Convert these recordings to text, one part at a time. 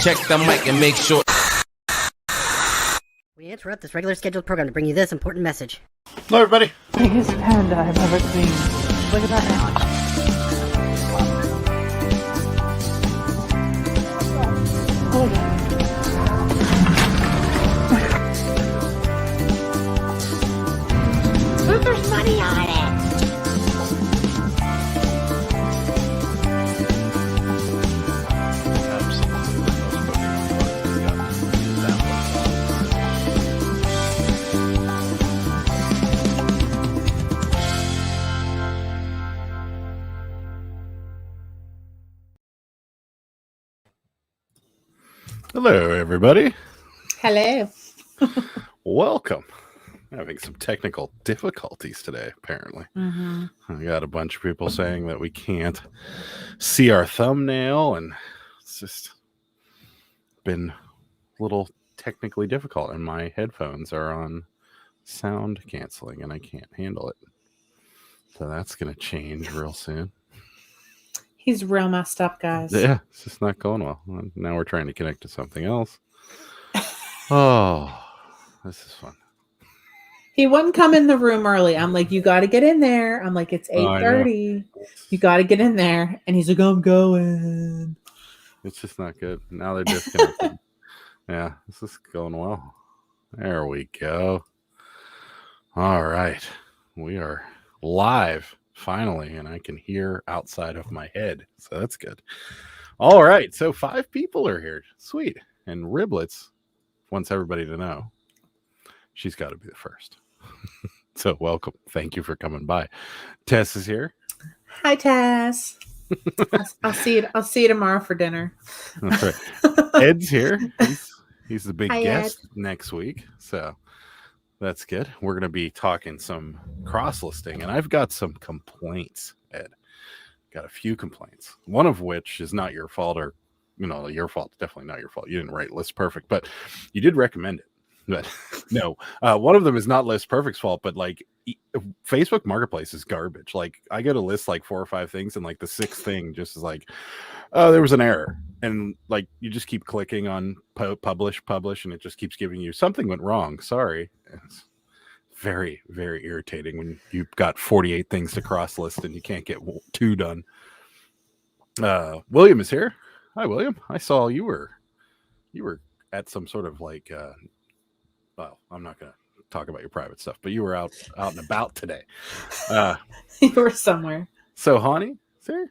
Check the mic and make sure. We interrupt this regular scheduled program to bring you this important message. Hello, everybody. Biggest panda I've ever seen. Look at that. There's money on it. Hello, everybody. Hello. Welcome. Having some technical difficulties today, apparently. Mm-hmm. I got a bunch of people saying that we can't see our thumbnail, and it's just been a little technically difficult, and my headphones are on sound canceling, and I can't handle it. So that's going to change real soon. He's real messed up, guys. Yeah, it's just not going well. Now we're trying to connect to something else. Oh, this is fun. He wouldn't come in the room early. I'm like, you got to get in there. I'm like, it's 8:30. You got to get in there. And he's like, I'm going. It's just not good. Now they're disconnected. Yeah, this is going well. There we go. All right. We are live finally, and I can hear outside of my head. So that's good. All right. So 5 people are here. Sweet. And Riblets wants everybody to know she's got to be the first. So welcome. Thank you for coming by. Tess is here. Hi, Tess. I'll see you tomorrow for dinner. That's right. Ed's here. He's the big Hi, guest next week. So that's good. We're going to be talking some cross listing, and I've got some complaints, Ed. Got a few complaints. One of which is not your fault, or your fault. Definitely not your fault. You didn't write List Perfect, but you did recommend it. But no, one of them is not List Perfect's fault, but like Facebook Marketplace is garbage. Like I go to list like 4 or 5 things, and like the 6th thing just is like, oh, there was an error, and like you just keep clicking on publish, and it just keeps giving you something went wrong. Sorry. It's very, very irritating when you've got 48 things to cross list and you can't get 2 done. William is here. Hi, William. I saw you were at some sort of like well, I'm not going to talk about your private stuff, but you were out and about today. You were somewhere. So, Hani, sir,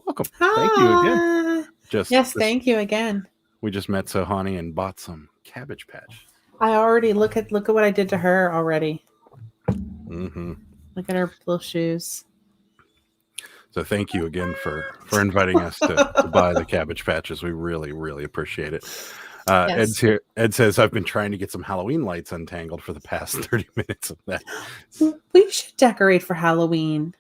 welcome. Hi. Thank you again. Thank you again. We just met Sohani and bought some Cabbage Patch. I already look at what I did to her already. Mm-hmm. Look at her little shoes. So thank you again for inviting us to buy the Cabbage Patches. We really, really appreciate it. Yes. Ed's here. Ed says, I've been trying to get some Halloween lights untangled for the past 30 minutes of that. We should decorate for Halloween.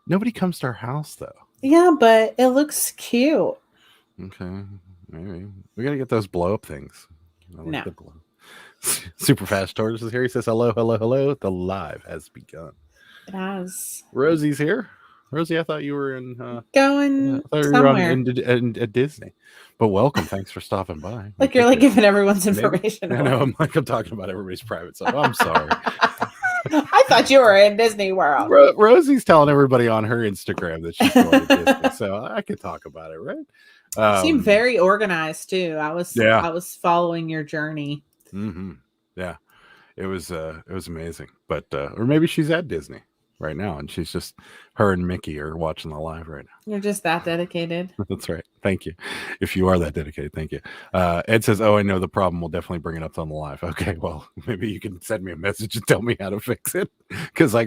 Nobody comes to our house, though. Yeah, but it looks cute. Okay. Maybe. We got to get those blow-up things. I like No. the blow. Super Fast Tortoise is here. He says, hello, hello, hello. The live has begun. It has. Rosie's here. Rosie, I thought you were in... Going I thought you were somewhere. at Disney. But welcome. Thanks for stopping by. Like you're like giving everyone's information. I know. I'm talking about everybody's private stuff. I'm sorry. I thought you were in Disney World. Rosie's telling everybody on her Instagram that she's going to Disney, so I could talk about it, right? You seem very organized too. I was following your journey. Mm-hmm. Yeah, it was amazing. But or maybe she's at Disney right now, and she's just her and Mickey are watching the live right now. You're just that dedicated. That's right. Thank you. If you are that dedicated, thank you. Ed says, "Oh, I know the problem. We'll definitely bring it up on the live." Okay, well, maybe you can send me a message and tell me how to fix it, because I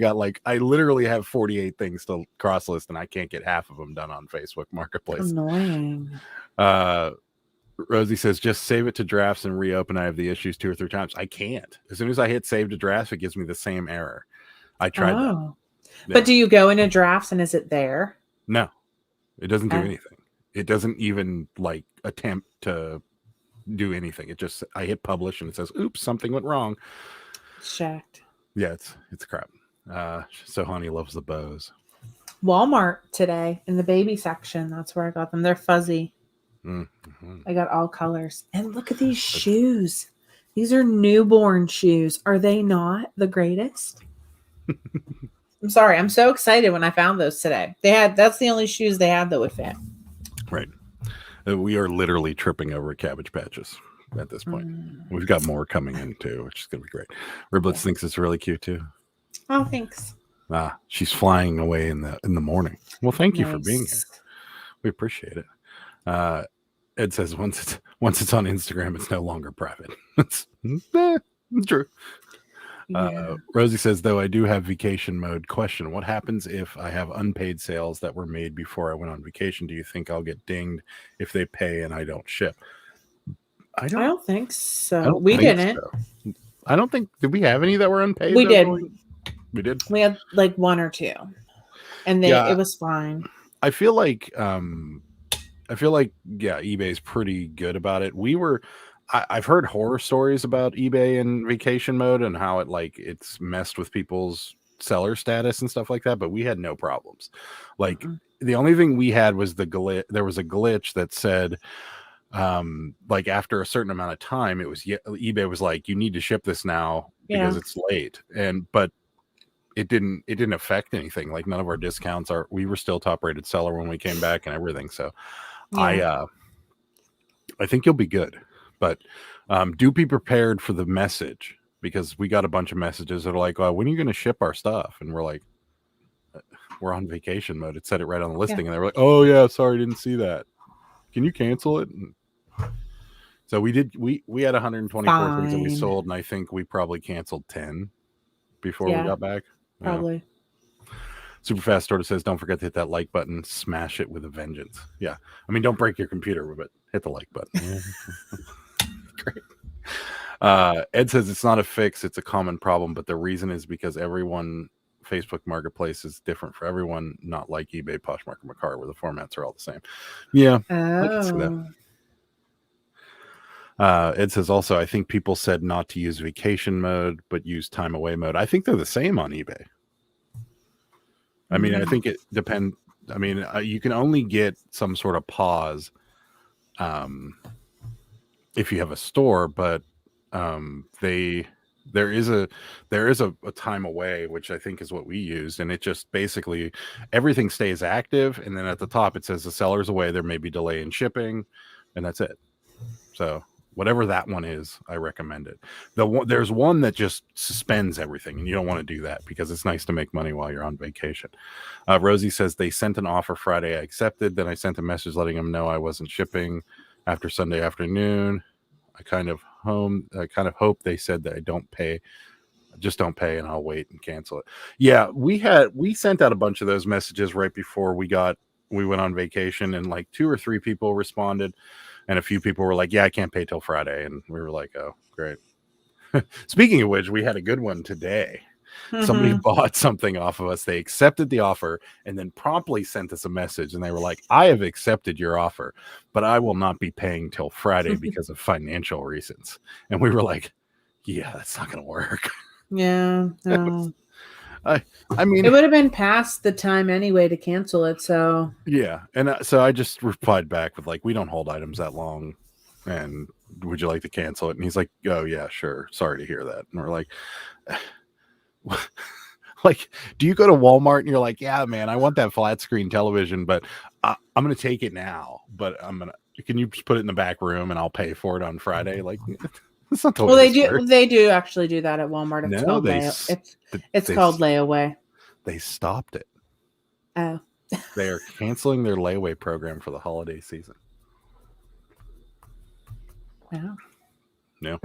literally have 48 things to cross list, and I can't get half of them done on Facebook Marketplace. Annoying. Rosie says, just save it to drafts and reopen. I have the issues 2 or 3 times. I can't. As soon as I hit save to drafts, it gives me the same error. I tried that. Yeah. But do you go into drafts and is it there? No, it doesn't do anything. It doesn't even like attempt to do anything. It just, I hit publish and it says, oops, something went wrong. Checked. Yeah, it's crap. So Honey loves the bows. Walmart today in the baby section. That's where I got them. They're fuzzy. Mm-hmm. I got all colors. And look at these shoes. These are newborn shoes. Are they not the greatest? I'm sorry. I'm so excited when I found those today. That's the only shoes they had that would fit. Right. We are literally tripping over cabbage patches at this point. We've got more coming in too, which is going to be great. Riblets thinks it's really cute too. Oh, thanks. She's flying away in the morning. Well, thank you for being here. We appreciate it. Ed says once it's on Instagram, it's no longer private. It's true. Yeah. Rosie says, though I do have vacation mode. Question: what happens if I have unpaid sales that were made before I went on vacation? Do you think I'll get dinged if they pay and I don't ship? I don't think so. We think didn't. So. I don't think. Did we have any that were unpaid? We did. We did. We had like one or two, and it was fine. I feel like eBay's pretty good about it. I've heard horror stories about eBay and vacation mode and how it's messed with people's seller status and stuff like that, but we had no problems. Like the only thing we had was there was a glitch that said like after a certain amount of time eBay was like, you need to ship this now because it's late. But it didn't affect anything. Like none of our discounts we were still top rated seller when we came back and everything. So I think you'll be good. But do be prepared for the message, because we got a bunch of messages that are like, oh, when are you going to ship our stuff? And we're like, we're on vacation mode. It said it right on the listing. And they were like, oh, yeah, sorry, didn't see that. Can you cancel it? And so we did. We had 124 things that we sold, and I think we probably canceled 10 before we got back. Probably. Super Fast Order says, don't forget to hit that like button. Smash it with a vengeance. Yeah. I mean, don't break your computer, but hit the like button. Great. Ed says it's not a fix, it's a common problem, but the reason is because Facebook Marketplace is different for everyone, not like eBay, Poshmark, or Mercari, where the formats are all the same. Yeah, I can see that. Ed says also, I think people said not to use vacation mode, but use time away mode. I think they're the same on eBay. I mean, I think it depends. I mean, you can only get some sort of pause if you have a store, but there is a time away, which I think is what we used, and it just basically everything stays active, and then at the top it says the seller's away, there may be delay in shipping, and that's it. So whatever that one is, I recommend it. There's one that just suspends everything, and you don't want to do that because it's nice to make money while you're on vacation. Rosie says they sent an offer Friday. I accepted. Then I sent a message letting them know I wasn't shipping after Sunday afternoon. I kind of hope they said that I don't pay. Just don't pay, and I'll wait and cancel it. Yeah, we sent out a bunch of those messages right before we went on vacation, and like 2 or 3 people responded. And a few people were like, yeah, I can't pay till Friday. And we were like, oh, great. Speaking of which, we had a good one today. Somebody bought something off of us. They accepted the offer and then promptly sent us a message. And they were like, I have accepted your offer, but I will not be paying till Friday because of financial reasons. And we were like, yeah, that's not going to work. Yeah. No. I mean, it would have been past the time anyway to cancel it. So yeah, and so I just replied back with like, we don't hold items that long, and would you like to cancel it? And he's like, oh yeah, sure. Sorry to hear that. And we're like, like, do you go to Walmart and you're like, yeah, man, I want that flat screen television, but I'm gonna take it now, but can you just put it in the back room and I'll pay for it on Friday? Like. That's not the way they do actually do that at Walmart. It's called layaway. They stopped it. Oh. They are canceling their layaway program for the holiday season. Wow. No.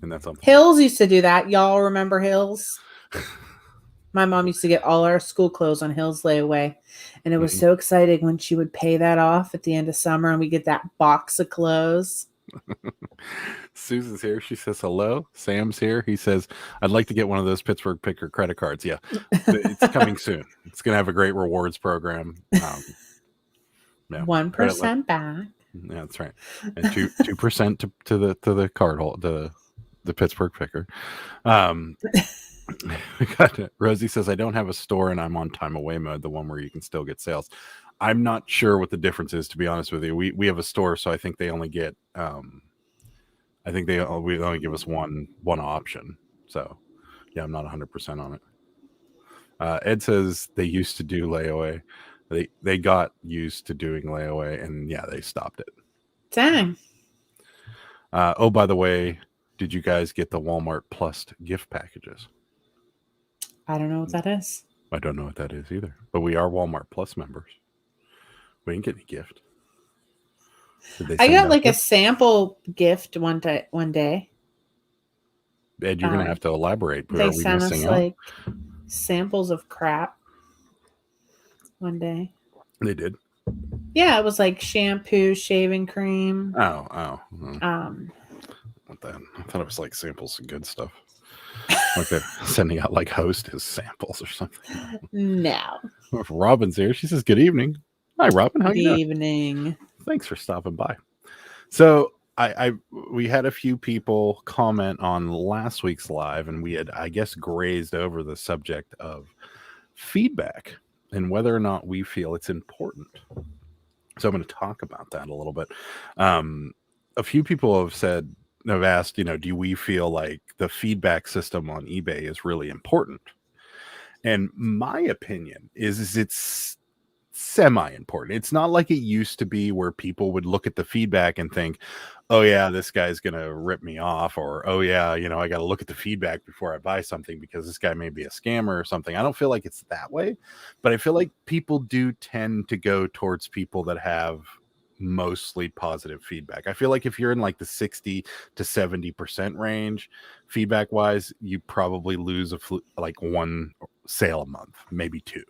And that's something. Hills used to do that. Y'all remember Hills? My mom used to get all our school clothes on Hills layaway. And it was so exciting when she would pay that off at the end of summer and we get that box of clothes. Susan's here. She says hello. Sam's here. He says, I'd like to get one of those Pittsburgh Picker credit cards. Yeah, it's coming soon. It's going to have a great rewards program. 1% back. Yeah, that's right. And 2% to the card hold, the Pittsburgh Picker. We got it. Rosie says, I don't have a store and I'm on time away mode, the one where you can still get sales. I'm not sure what the difference is, to be honest with you. We have a store, so I think they only get we only give us one option. So yeah, I'm not 100% on it. Ed says they used to do layaway. They got used to doing layaway, and yeah, they stopped it. Dang. Oh, by the way, did you guys get the Walmart Plus gift packages? I don't know what that is. I don't know what that is either, but we are Walmart Plus members. We didn't get any gift. I got like a sample gift one day. Ed, you're gonna have to elaborate. They sent us like samples of crap one day. They did. Yeah, it was like shampoo, shaving cream. Oh. What the? I thought it was like samples of good stuff. Like they're sending out like Hostess samples or something. No. If Robin's here, she says, "Good evening." Hi, Robin. How you doing? Good evening. Thanks for stopping by. So we had a few people comment on last week's live, and we had, I guess, grazed over the subject of feedback and whether or not we feel it's important. So I'm going to talk about that a little bit. A few people have asked, do we feel like the feedback system on eBay is really important? And my opinion is it's semi-important. It's not like it used to be where people would look at the feedback and think, oh yeah, this guy's gonna rip me off, or oh yeah, I got to look at the feedback before I buy something because this guy may be a scammer or something. I don't feel like it's that way, but I feel like people do tend to go towards people that have mostly positive feedback. I feel like if you're in like the 60 to 70% range feedback wise, you probably lose like one sale a month, maybe two.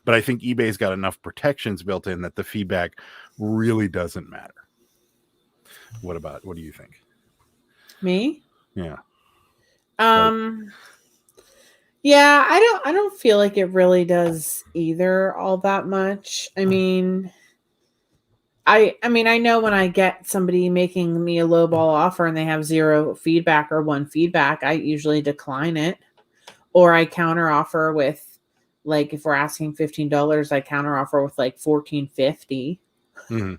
But I think eBay's got enough protections built in that the feedback really doesn't matter. What do you think? Me? Yeah. Yeah, I don't feel like it really does either all that much. I mean, I know when I get somebody making me a lowball offer and they have zero feedback or one feedback, I usually decline it, or I counter offer with, like, if we're asking $15, I counter offer with like $14.50. Mm-hmm.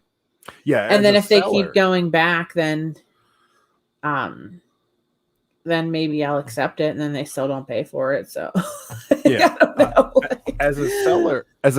Yeah, and then if they keep going back, then maybe I'll accept it, and then they still don't pay for it. So yeah, I don't know. As a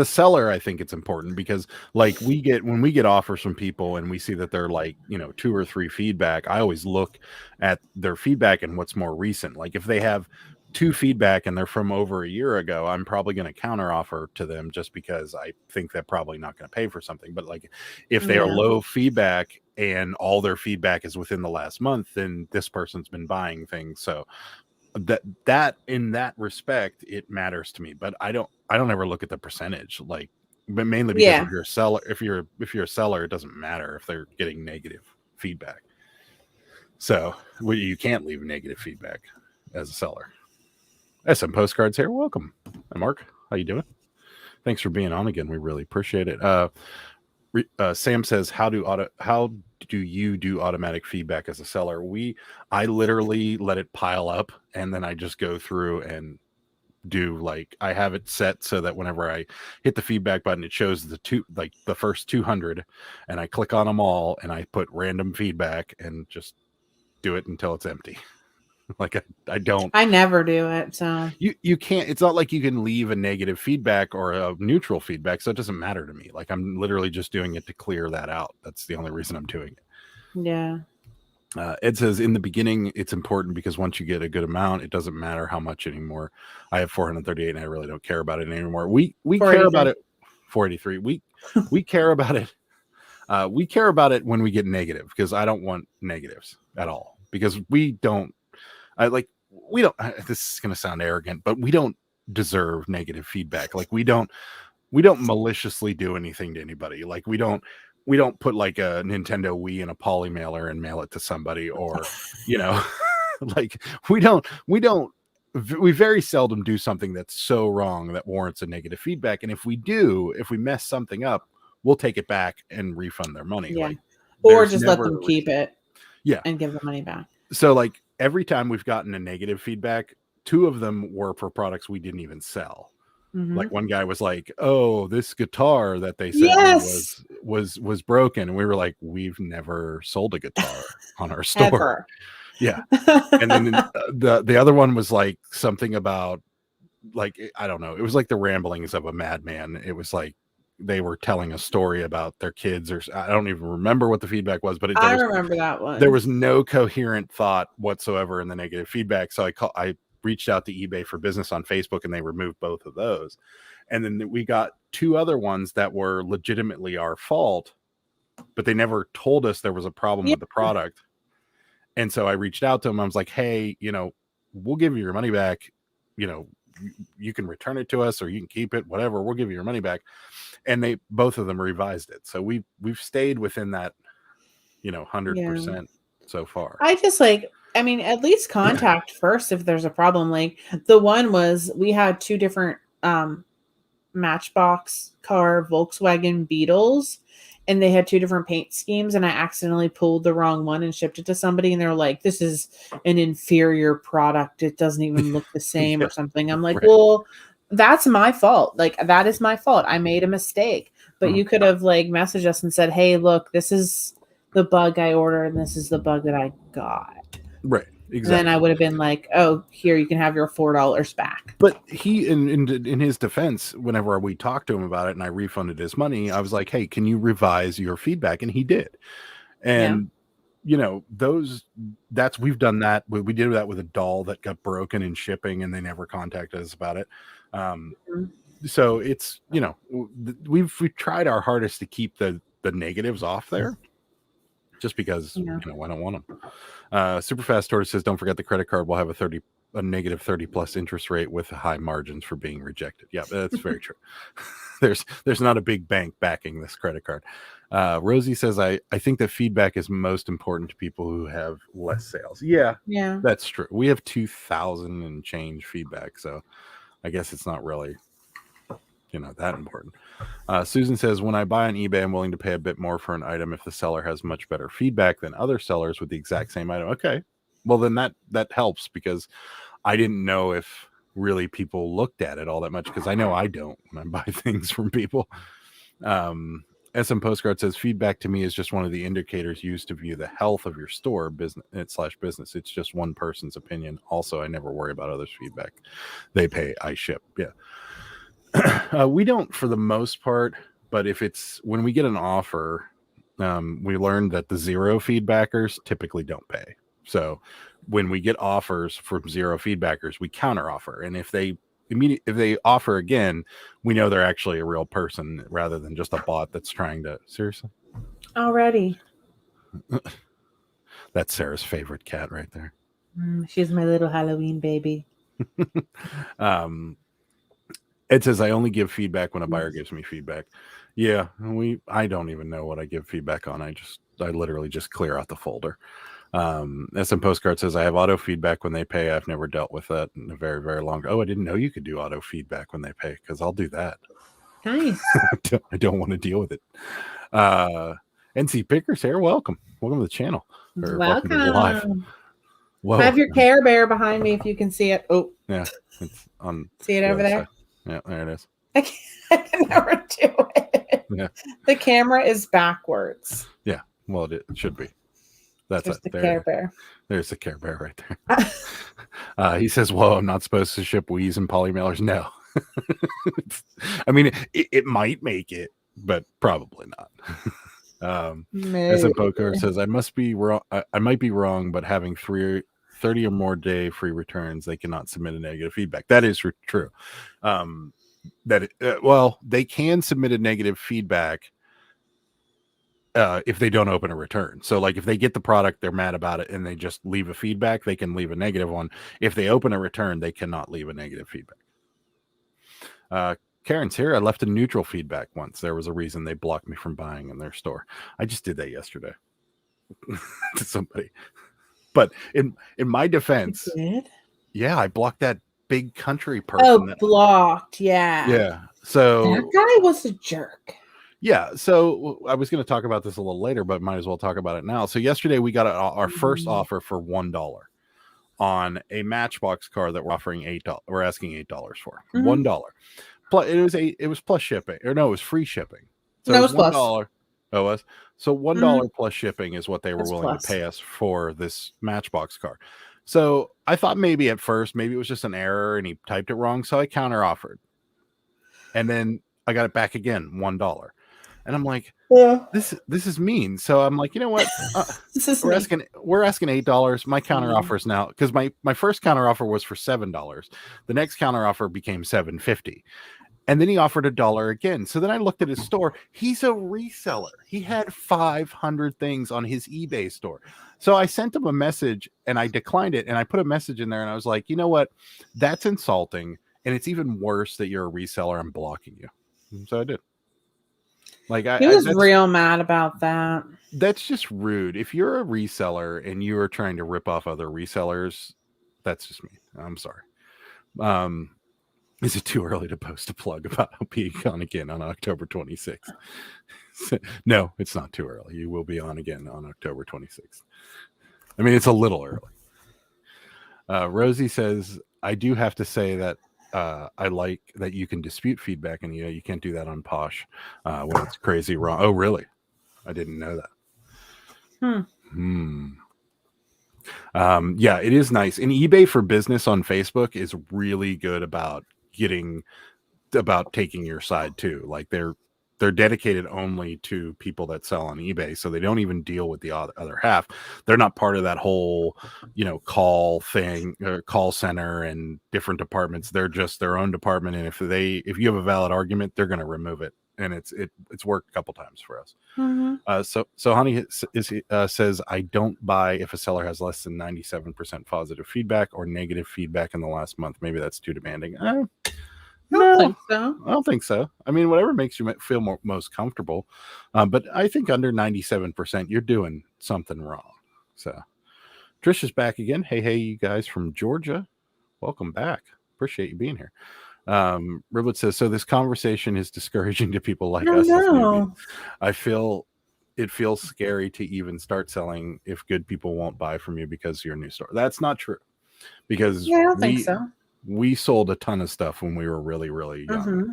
seller, I think it's important because, like, when we get offers from people and we see that they're like, 2 or 3 feedback, I always look at their feedback and what's more recent. Like if they have 2 feedback and they're from over a year ago, I'm probably going to counter offer to them just because I think they're probably not going to pay for something. But like if they are low feedback and all their feedback is within the last month, then this person's been buying things. So that in that respect, it matters to me. But I don't ever look at the percentage, like, but mainly because if you're a seller, if you're a seller, it doesn't matter if they're getting negative feedback. So you can't leave negative feedback as a seller. SM Postcards here. Welcome. Hi, Mark. How you doing? Thanks for being on again. We really appreciate it. Sam says, how do you do automatic feedback as a seller? I literally let it pile up, and then I just go through and do, like, I have it set so that whenever I hit the feedback button, it shows the first 200, and I click on them all, and I put random feedback and just do it until it's empty. Like I never do it. So you can't, it's not like you can leave a negative feedback or a neutral feedback. So it doesn't matter to me. Like I'm literally just doing it to clear that out. That's the only reason I'm doing it. Yeah. Ed says in the beginning, it's important because once you get a good amount, it doesn't matter how much anymore. I have 438 and I really don't care about it anymore. We care about it. 483. We care about it. We care about it when we get negative, because I don't want negatives at all, because we don't, this is going to sound arrogant, but we don't deserve negative feedback. Like we don't maliciously do anything to anybody. Like we don't put like a Nintendo Wii in a poly mailer and mail it to somebody, or, like we very seldom do something that's so wrong that warrants a negative feedback. And if we mess something up, we'll take it back and refund their money. Yeah. Like, or just let them keep it. Yeah. And give the money back. So like every time we've gotten a negative feedback, two of them were for products we didn't even sell. Mhm. Like one guy was like, "Oh, this guitar that they said Yes! was broken," and we were like, "We've never sold a guitar on our store." Ever. Yeah, and then the other one was like something about, like, I don't know. It was like the ramblings of a madman. It was like they were telling a story about their kids, or I don't even remember what the feedback was, but I remember that one. there was no coherent thought whatsoever in the negative feedback. So I reached out to eBay for Business on Facebook, and they removed both of those. And then we got two other ones that were legitimately our fault, but they never told us there was a problem with the product. And so I reached out to them. I was like, "Hey, we'll give you your money back. You can return it to us, or you can keep it, whatever. We'll give you your money back." And both of them revised it. So we've stayed within that, 100% so far. I just at least contact first if there's a problem. Like the one was, we had two different Matchbox car Volkswagen Beetles, and they had two different paint schemes, and I accidentally pulled the wrong one and shipped it to somebody, and they're like, "This is an inferior product. It doesn't even look the same," or something. I'm like, well, that's my fault. Like, that is my fault. I made a mistake. But you could have messaged us and said, "Hey, look, this is the bug I ordered, and this is the bug that I got." Right. Exactly. And then I would have been like, "Oh, here, you can have your $4 back." But he, in his defense, whenever we talked to him about it and I refunded his money, I was like, "Hey, can you revise your feedback?" And he did. And we've done that. We did that with a doll that got broken in shipping, and they never contacted us about it. So it's, we've tried our hardest to keep the negatives off there, just because I don't want them. Superfast Tortoise says, "Don't forget the credit card will have a negative 30 plus interest rate with high margins for being rejected." Yeah, that's very true. There's not a big bank backing this credit card. Rosie says, I think that feedback is most important to people who have less sales. Yeah, that's true. We have 2,000 and change feedback, so I guess it's not really that important. Susan says, "When I buy on eBay, I'm willing to pay a bit more for an item if the seller has much better feedback than other sellers with the exact same item." Okay, well then that helps, because I didn't know if really people looked at it all that much, because I know I don't when I buy things from people. SM Postcard says, "Feedback to me is just one of the indicators used to view the health of your store business. It's just one person's opinion. Also, I never worry about others' feedback. They pay, I ship." Yeah. We don't, for the most part, but when we get an offer, we learned that the zero feedbackers typically don't pay. So when we get offers from zero feedbackers, we counter offer, and if they offer again, we know they're actually a real person rather than just a bot that's trying to. Seriously, already. That's Sarah's favorite cat right there. She's my little Halloween baby. It says, "I only give feedback when a buyer gives me feedback." Yeah, I don't even know what I give feedback on. I literally just clear out the folder. SM Postcard says, "I have auto feedback when they pay. I've never dealt with that in a very, very long." Oh, I didn't know you could do auto feedback when they pay, because I'll do that. Nice. I don't want to deal with it. NC Pickers here. Welcome to the channel. Welcome to the live. Whoa. I have your Care Bear behind me if you can see it. Oh, yeah, it's on. See it over there? Side. Yeah, there it is. I can never do it. Yeah. The camera is backwards. Yeah, well, it should be. There's the Care Bear. There's the Care Bear right there. He says, "Whoa, I'm not supposed to ship Wheeze and polymailers." No. I mean, it might make it, but probably not. As a poker says, "I must be wrong. I might be wrong, but having 30 or more day free returns, they cannot submit a negative feedback." That is true. They can submit a negative feedback if they don't open a return. So like if they get the product, they're mad about it, and they just leave a feedback, they can leave a negative one. If they open a return, they cannot leave a negative feedback. Karen's here. I left a neutral feedback once. There was a reason they blocked me from buying in their store. I just did that yesterday to somebody. But in my defense, yeah, I blocked that big country person. Oh, blocked. Yeah. Yeah. So that guy was a jerk. Yeah. So I was going to talk about this a little later, but might as well talk about it now. So yesterday we got our first offer for $1 on a Matchbox car that we're offering $8. We're asking $8 for Mhm. $1. Plus, it was plus shipping, or no, it was free shipping. So No, it it was was plus. $1. Oh, it was so $1 plus shipping is what they were That's willing plus. to pay us for this Matchbox car. So I thought maybe at first maybe it was just an error and he typed it wrong, so I counter offered, and then I got it back again, $1, and I'm like, Yeah. this is mean. So I'm like, you know what? This is We're me. asking $8. My counter Mhm. offer is now, because my first counter offer was for $7. The next counter offer became $7.50. And then he offered $1 again. So then I looked at his store. He's a reseller. He had 500 things on his eBay store. So I sent him a message and I declined it. And I put a message in there and I was like, you know what? That's insulting. And it's even worse that you're a reseller. I'm blocking you. And so I did. Like He was real mad about that. that's just rude. If you're a reseller and you are trying to rip off other resellers, that's just me. I'm sorry. Is it too early to post a plug about being on again on October 26th? No, it's not too early. You will be on again on October 26th. I mean, it's a little early. Rosie says, I do have to say that I like that you can dispute feedback, and you can't do that on Posh when it's crazy wrong. Oh, really? I didn't know that. Yeah, it is nice. And eBay for Business on Facebook is really good about taking your side too. Like they're dedicated only to people that sell on eBay, so they don't even deal with the other half. They're not part of that whole, call thing or call center and different departments. They're just their own department, and if you have a valid argument, they're going to remove it. And it's worked a couple times for us. Mm-hmm. So Honey says, I don't buy if a seller has less than 97% positive feedback or negative feedback in the last month. Maybe that's too demanding. I don't think so. I don't think so. I mean, whatever makes you feel most comfortable. But I think under 97%, you're doing something wrong. So Trish is back again. Hey, you guys from Georgia. Welcome back. Appreciate you being here. Riblet says, so this conversation is discouraging to people like us. No. I feel it feels scary to even start selling if good people won't buy from you because you're a new store. That's not true. Because I don't think so. We sold a ton of stuff when we were really, really young. Mm-hmm.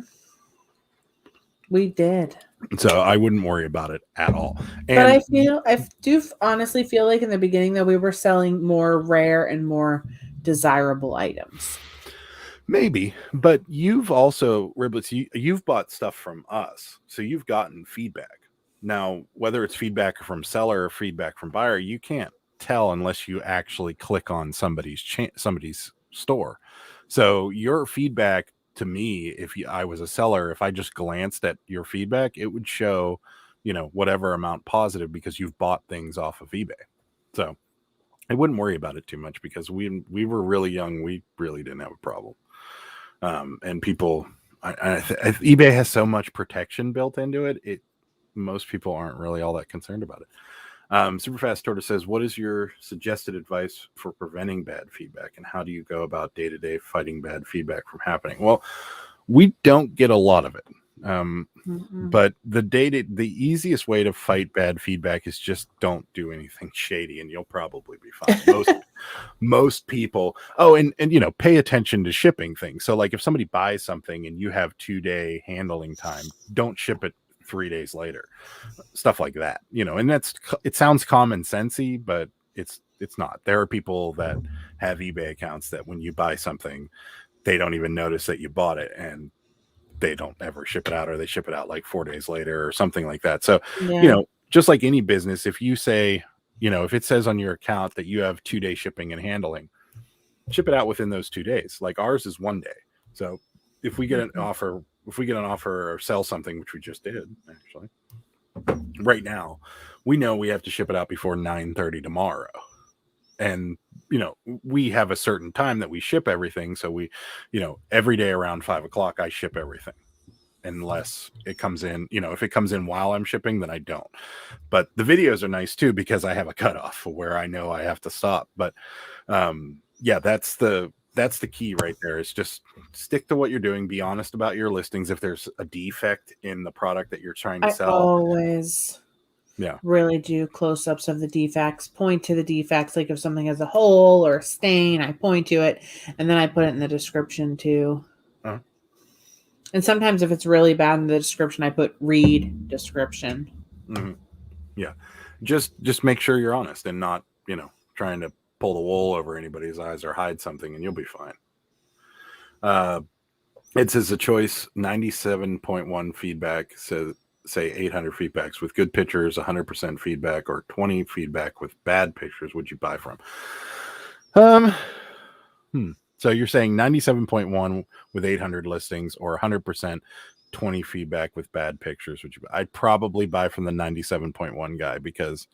We did. So I wouldn't worry about it at all. And But I do honestly feel like in the beginning that we were selling more rare and more desirable items. Maybe, but you've also, Riblets, you've bought stuff from us, so you've gotten feedback. Now, whether it's feedback from seller or feedback from buyer, you can't tell unless you actually click on somebody's store. So your feedback to me, I was a seller, if I just glanced at your feedback, it would show, whatever amount positive because you've bought things off of eBay. So I wouldn't worry about it too much because we were really young. We really didn't have a problem. And people, eBay has so much protection built into it. Most people aren't really all that concerned about it. Superfast Tortoise says, what is your suggested advice for preventing bad feedback, and how do you go about day-to-day fighting bad feedback from happening? Well, we don't get a lot of it. But the easiest way to fight bad feedback is just don't do anything shady, and you'll probably be fine. Most people. Oh, and pay attention to shipping things. So like if somebody buys something and you have 2-day handling time, don't ship it 3 days later. Stuff like that, and it sounds common sensey, but it's not. There are people that have eBay accounts that when you buy something, they don't even notice that you bought it, and they don't ever ship it out, or they ship it out like 4 days later or something like that. So, just like any business, if you say, if it says on your account that you have 2-day shipping and handling, ship it out within those 2 days. Like ours is 1 day. So if we get an offer, or sell something, which we just did actually right now, we know we have to ship it out before 9:30 tomorrow. And, we have a certain time that we ship everything. So we, every day around 5:00, I ship everything unless it comes in, if it comes in while I'm shipping, then I don't. But the videos are nice too, because I have a cutoff where I know I have to stop. But yeah, that's the key right there, is just stick to what you're doing. Be honest about your listings. If there's a defect in the product that you're trying to sell, Yeah. really do close-ups of the defects, point to the defects. Like if something has a hole or a stain, I point to it, and then I put it in the description too. Uh-huh. And sometimes if it's really bad in the description, I put read description. Mm-hmm. Yeah. Just make sure you're honest and not, trying to pull the wool over anybody's eyes or hide something, and you'll be fine. It says a choice 97.1 feedback says, say 800 feedbacks with good pictures, 100% feedback, or 20 feedback with bad pictures would you buy from? So you're saying 97.1 with 800 listings, or 100% 20 feedback with bad pictures would you buy? I'd probably buy from the 97.1 guy because,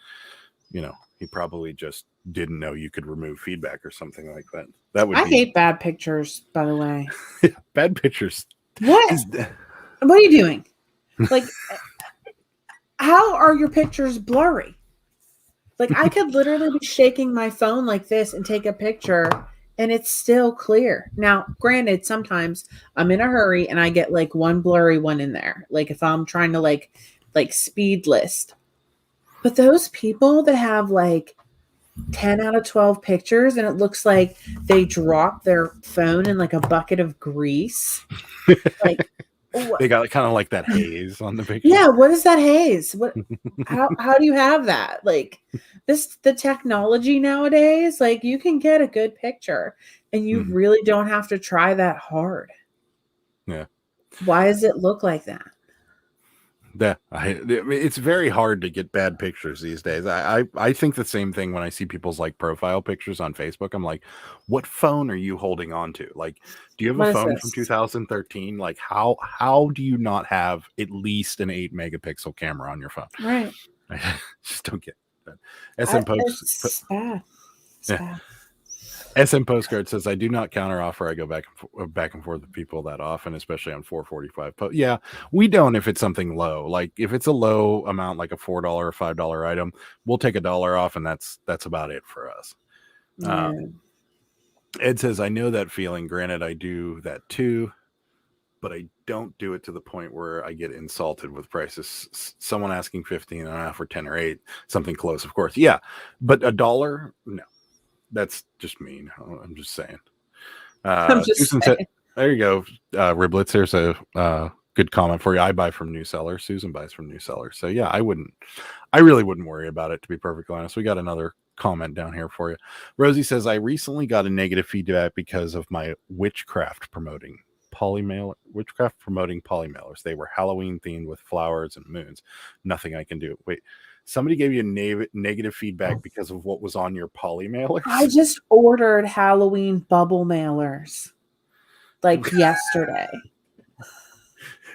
he probably just didn't know you could remove feedback or something like that. That would I hate bad pictures, by the way. bad pictures. What? What are you doing? Like, how are your pictures blurry? Like, I could literally be shaking my phone like this and take a picture, and it's still clear. Now, granted, sometimes I'm in a hurry and I get like one blurry one in there. Like if I'm trying to like speed list. But those people that have like 10 out of 12 pictures and it looks like they dropped their phone in like a bucket of grease. Like they got kind of like that haze on the picture. Yeah, what is that haze? What how do you have that? Like the technology nowadays, like you can get a good picture and you really don't have to try that hard. Yeah. Why does it look like that? It's very hard to get bad pictures these days. I think the same thing when I see people's like profile pictures on Facebook. I'm like, what phone are you holding on to? Like, do you have a phone from 2013? Like, how do you not have at least an 8 megapixel camera on your phone? Right. I just don't get that. It's bad. It's bad. SM Postcard says, I do not counter offer. I go back and forth with people that often, especially on 445. Yeah, we don't if it's something low. Like if it's a low amount, like a $4 or $5 item, we'll take $1 off, and that's about it for us. Yeah. Ed says, I know that feeling. Granted, I do that too, but I don't do it to the point where I get insulted with prices. Someone asking 15 and I offer 10 or 8, something close, of course. Yeah, but $1, no. That's just mean. I'm just saying. Susan said, there you go. Riblets, there's a good comment for you. I buy from new sellers. Susan buys from new sellers. So yeah, I really wouldn't worry about it, to be perfectly honest. We got another comment down here for you. Rosie says, I recently got a negative feedback because of my witchcraft promoting polymailers. They were Halloween themed with flowers and moons. Nothing I can do. Wait. Somebody gave you negative feedback because of what was on your poly mailers? I just ordered Halloween bubble mailers like yesterday.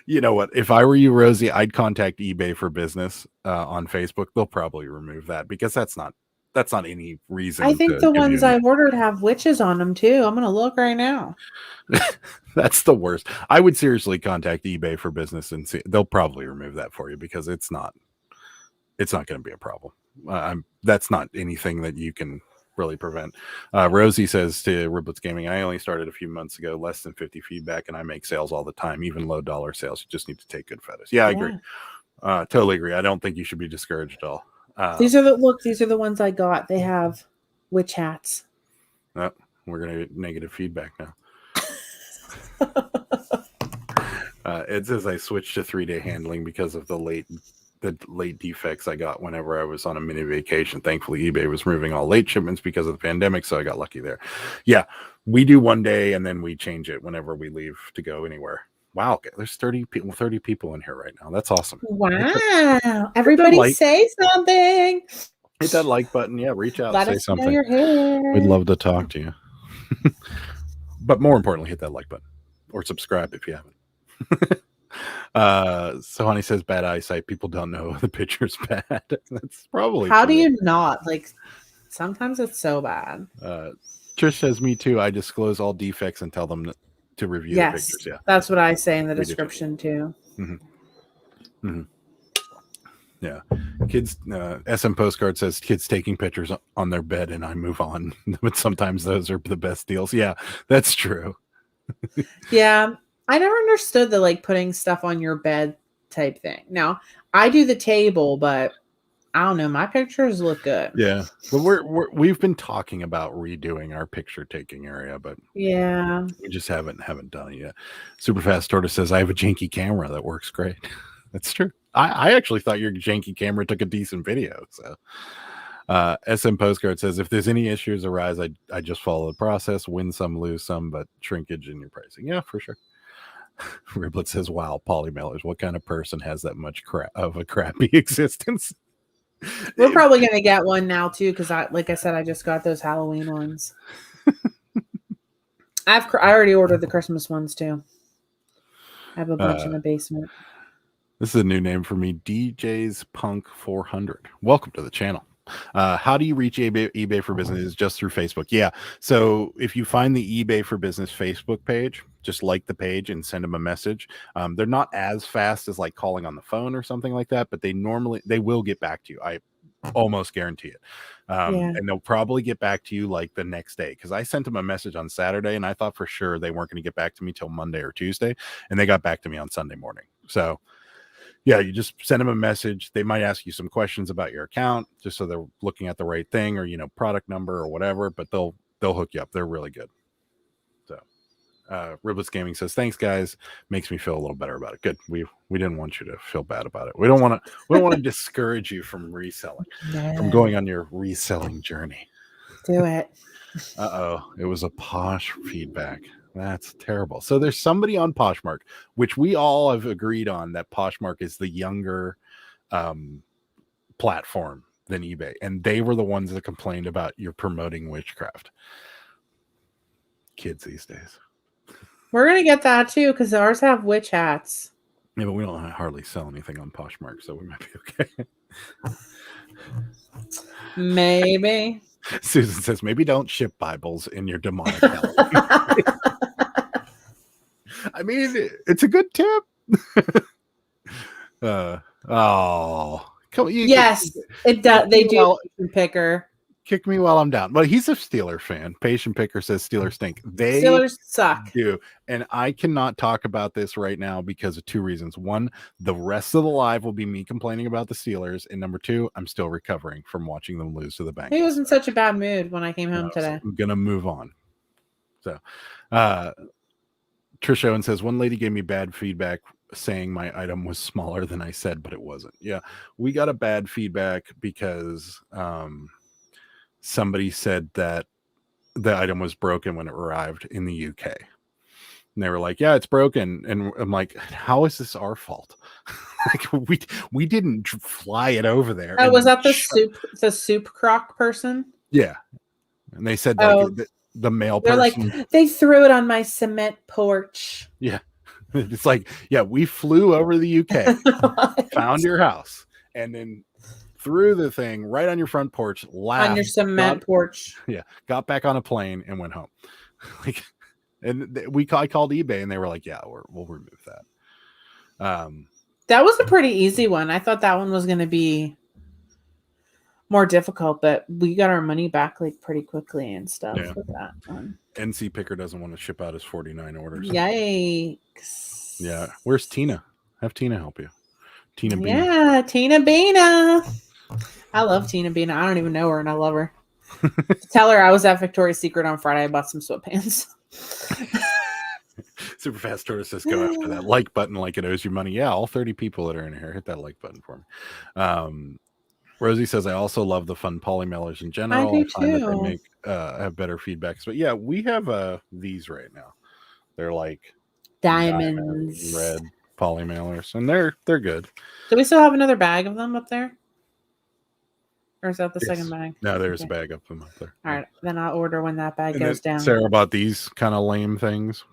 You know what? If I were you, Rosie, I'd contact eBay for Business on Facebook. They'll probably remove that because that's not any reason. I think the ones I ordered have witches on them too. I'm going to look right now. That's the worst. I would seriously contact eBay for Business and see. They'll probably remove that for you because it's not going to be a problem. That's not anything that you can really prevent. Rosie says to Riblets Gaming, I only started a few months ago, less than 50 feedback, and I make sales all the time, even low dollar sales. You just need to take good photos. Yeah, I agree. Totally agree. I don't think you should be discouraged at all. These are the ones I got. They have witch hats. Oh, we're going to get negative feedback now. It says I switched to 3-day handling because of the late defects I got whenever I was on a mini vacation. Thankfully, eBay was moving all late shipments because of the pandemic, so I got lucky there. Yeah, we do 1 day and then we change it whenever we leave to go anywhere. Wow, there's 30 people in here right now. That's awesome. Wow. Everybody say something. Hit that like button. Yeah, reach out, say something. Know you're here. We'd love to talk to you. But more importantly, hit that like button or subscribe if you haven't. So Honey says bad eyesight. People don't know the picture's bad. That's probably how true. do you not? Like sometimes it's so bad. Trish says me too. I disclose all defects and tell them to review the pictures. Yeah, that's what I say in the description too. Mm-hmm. Mm-hmm. Yeah, kids. SM Postcard says kids taking pictures on their bed and I move on. But sometimes those are the best deals. Yeah, that's true. Yeah. I never understood the like putting stuff on your bed type thing. Now, I do the table, but I don't know. My pictures look good. Yeah, but we've been talking about redoing our picture taking area, but Yeah. we just haven't done it yet. Superfast Tortoise says I have a janky camera that works great. That's true. I actually thought your janky camera took a decent video. So SM Postcard says if there's any issues arise, I just follow the process, win some, lose some, but shrinkage in your pricing. Yeah, for sure. Riblet says, wow, polymailers, what kind of person has that much of a crappy existence? We're probably gonna get one now too, because like I said, I just got those Halloween ones. I already ordered the Christmas ones too. I have a bunch in the basement. This is a new name for me, DJ's Punk 400. Welcome to the channel. How do you reach eBay for Business? Just through Facebook. Yeah. So if you find the eBay for Business Facebook page, just like the page and send them a message. They're not as fast as like calling on the phone or something like that, but they will get back to you. I almost guarantee it. And they'll probably get back to you like the next day, because I sent them a message on Saturday and I thought for sure they weren't going to get back to me till Monday or Tuesday, and they got back to me on Sunday morning. So yeah, you just send them a message. They might ask you some questions about your account just so they're looking at the right thing, or product number or whatever, but they'll hook you up. They're really good. So Riblets Gaming says, thanks guys, makes me feel a little better about it. Good. We didn't want you to feel bad about it. We don't want to discourage you from reselling, from going on your reselling journey. Do it. It was a Posh feedback. That's terrible. So there's somebody on Poshmark, which we all have agreed on, that Poshmark is the younger platform than eBay, and they were the ones that complained about you're promoting witchcraft. Kids these days. We're gonna get that too, because ours have witch hats. Yeah, but we don't hardly sell anything on Poshmark, so we might be okay. Maybe. Susan says, maybe don't ship Bibles in your demonic hell. I mean, it's a good tip. Come, yes, it does. They do. Picker. Kick me while I'm down. But he's a Steeler fan. Patient Picker says Steelers stink. Steelers suck. Do. And I cannot talk about this right now because of two reasons. One, the rest of the live will be me complaining about the Steelers. And number two, I'm still recovering from watching them lose to the Bengals. He was in such a bad mood when I came home today. I'm going to move on. So, Trish Owen says, one lady gave me bad feedback saying my item was smaller than I said, but it wasn't. Yeah, we got a bad feedback because somebody said that the item was broken when it arrived in the UK. And they were like, yeah, it's broken. And I'm like, how is this our fault? Like we didn't fly it over there. Oh, was that the soup crock person? Yeah. And they said like the mail person. They're like, they threw it on my cement porch. Yeah. It's like, yeah, we flew over the UK, found your house, and then threw the thing right on your front porch, laughed, on your cement porch. Yeah, got back on a plane and went home. Like, and I called eBay and they were like, yeah, we'll remove that. That was a pretty easy one. I thought that one was going to be more difficult, but we got our money back like pretty quickly and stuff with that one. NC Picker doesn't want to ship out his 49 orders. Yikes. Yeah. Where's Tina? Have Tina help you. Tina Bina. Yeah, Tina Bina. I love Tina Bina. I don't even know her and I love her. Tell her I was at Victoria's Secret on Friday. I bought some sweatpants. Super Fast Tortoise says, go after that like button like it owes you money. Yeah, all 30 people that are in here, hit that like button for me. Rosie says, I also love the fun polymailers in general. I do find that they too. make have better feedbacks. But yeah, we have these right now. They're like diamonds, red polymailers, and they're good. Do we still have another bag of them up there? Or is that the second bag? No, there's a bag of them up there. All right, then I'll order when that bag And goes down. Sarah bought these kind of lame things.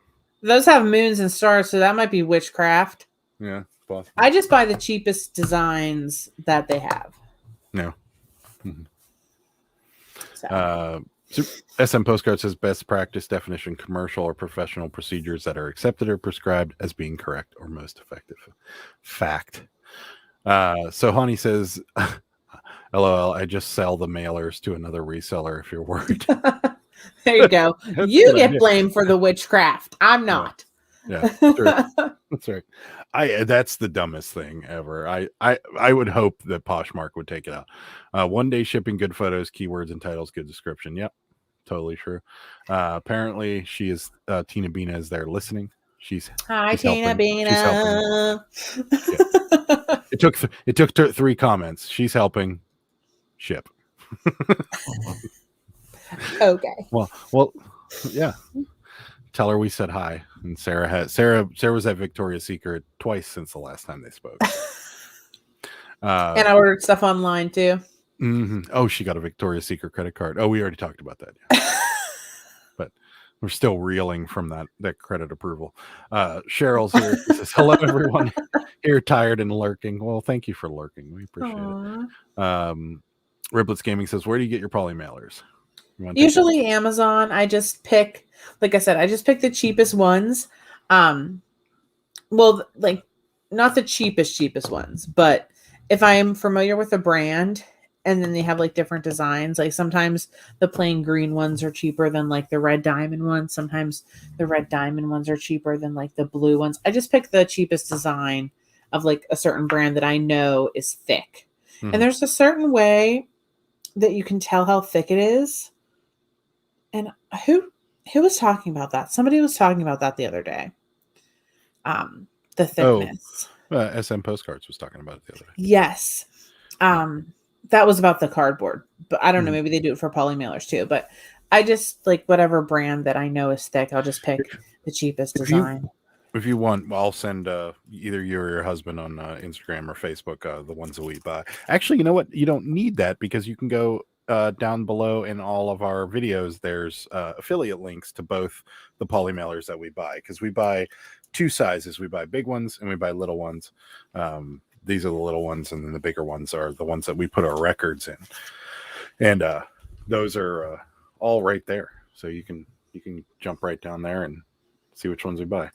Those have moons and stars, so that might be witchcraft. Yeah, it's possible. I just buy the cheapest designs that they have. No. So. SM Postcard says best practice definition: commercial or professional procedures that are accepted or prescribed as being correct or most effective. Fact. So Honey says, LOL, I just sell the mailers to another reseller if you're worried. There you go. You get blamed for the witchcraft. I'm not. Yeah, true. That's right. That's the dumbest thing ever. I would hope that Poshmark would take it out. 1 day shipping, good photos, keywords and titles, good description. Yep, totally true. Apparently, she is Tina Bina is there listening. She's Hi, Tina helping. She's helping. Bina. It took 3 comments. She's helping ship. Okay. Well, yeah. Tell her we said hi. And Sarah was at Victoria's Secret twice since the last time they spoke. And I ordered stuff online too. Oh, she got a Victoria's Secret credit card. Oh, we already talked about that. Yeah. But we're still reeling from that credit approval. Cheryl's here. She says, hello, everyone. Here, tired and lurking. Well, thank you for lurking. We appreciate it. Riblets Gaming says, where do you get your poly mailers? Usually Amazon. I just pick, like I said, I just pick the cheapest ones. Well, like not the cheapest ones, but if I am familiar with a brand and then they have like different designs, like sometimes the plain green ones are cheaper than like the red diamond ones. Sometimes the red diamond ones are cheaper than like the blue ones. I just pick the cheapest design of like a certain brand that I know is thick. Mm-hmm. And there's a certain way that you can tell how thick it is. And who was talking about that? Somebody was talking about that the other day. The thickness. SM Postcards was talking about it the other day. Yes. That was about the cardboard, but I don't know. Maybe they do it for poly mailers too, but I just like whatever brand that I know is thick. I'll just pick the cheapest design. If you want, I'll send either you or your husband on Instagram or Facebook the ones that we buy. Actually, you know what? You don't need that because you can go down below in all of our videos. There's affiliate links to both the poly mailers that we buy because we buy 2 sizes. We buy big ones and we buy little ones. These are the little ones, and then the bigger ones are the ones that we put our records in. And those are all right there, so you can jump right down there and see which ones we buy.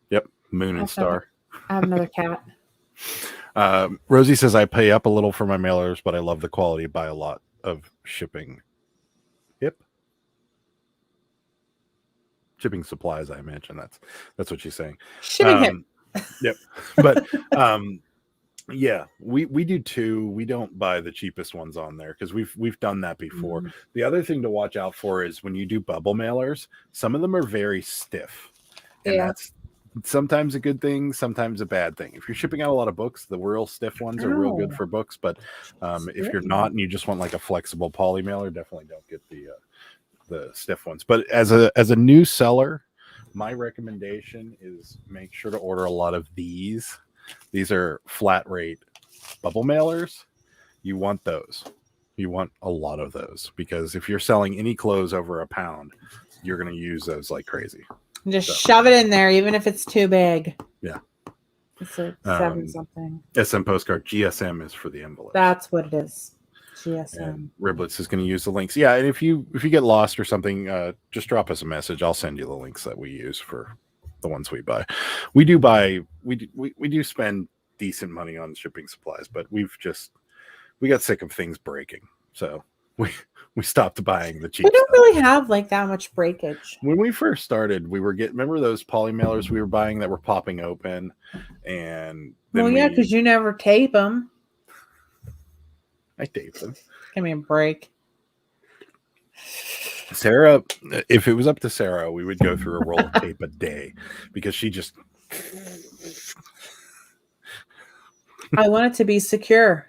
Yep, Moon and Star. I have another cat. Rosie says I pay up a little for my mailers, but I love the quality. Buy a lot of shipping. Yep. Shipping supplies, I imagine that's what she's saying. Shipping him. Yep. But yeah, we do too. We don't buy the cheapest ones on there because we've done that before. Mm-hmm. The other thing to watch out for is when you do bubble mailers, some of them are very stiff. And that's sometimes a good thing, sometimes a bad thing. If you're shipping out a lot of books, the real stiff ones are real good for books. But if you're not and you just want like a flexible poly mailer, definitely don't get the stiff ones. But as a new seller, my recommendation is make sure to order a lot of these. These are flat rate bubble mailers. You want those. You want a lot of those because if you're selling any clothes over £1, you're going to use those like crazy. Just shove it in there, even if it's too big. Yeah. It's like 7 something. SM Postcard. GSM is for the envelope. That's what it is. GSM. And Riblets is going to use the links. Yeah, and if you get lost or something, just drop us a message. I'll send you the links that we use for the ones we buy. We do spend decent money on shipping supplies, but we got sick of things breaking, so we stopped buying the cheap. We don't really have like that much breakage. When we first started, we were remember those poly mailers we were buying that were popping open, and then because you never tape them. I tape them. Give me a break. Sarah, if it was up to Sarah, we would go through a roll of tape a day because she just. I want it to be secure.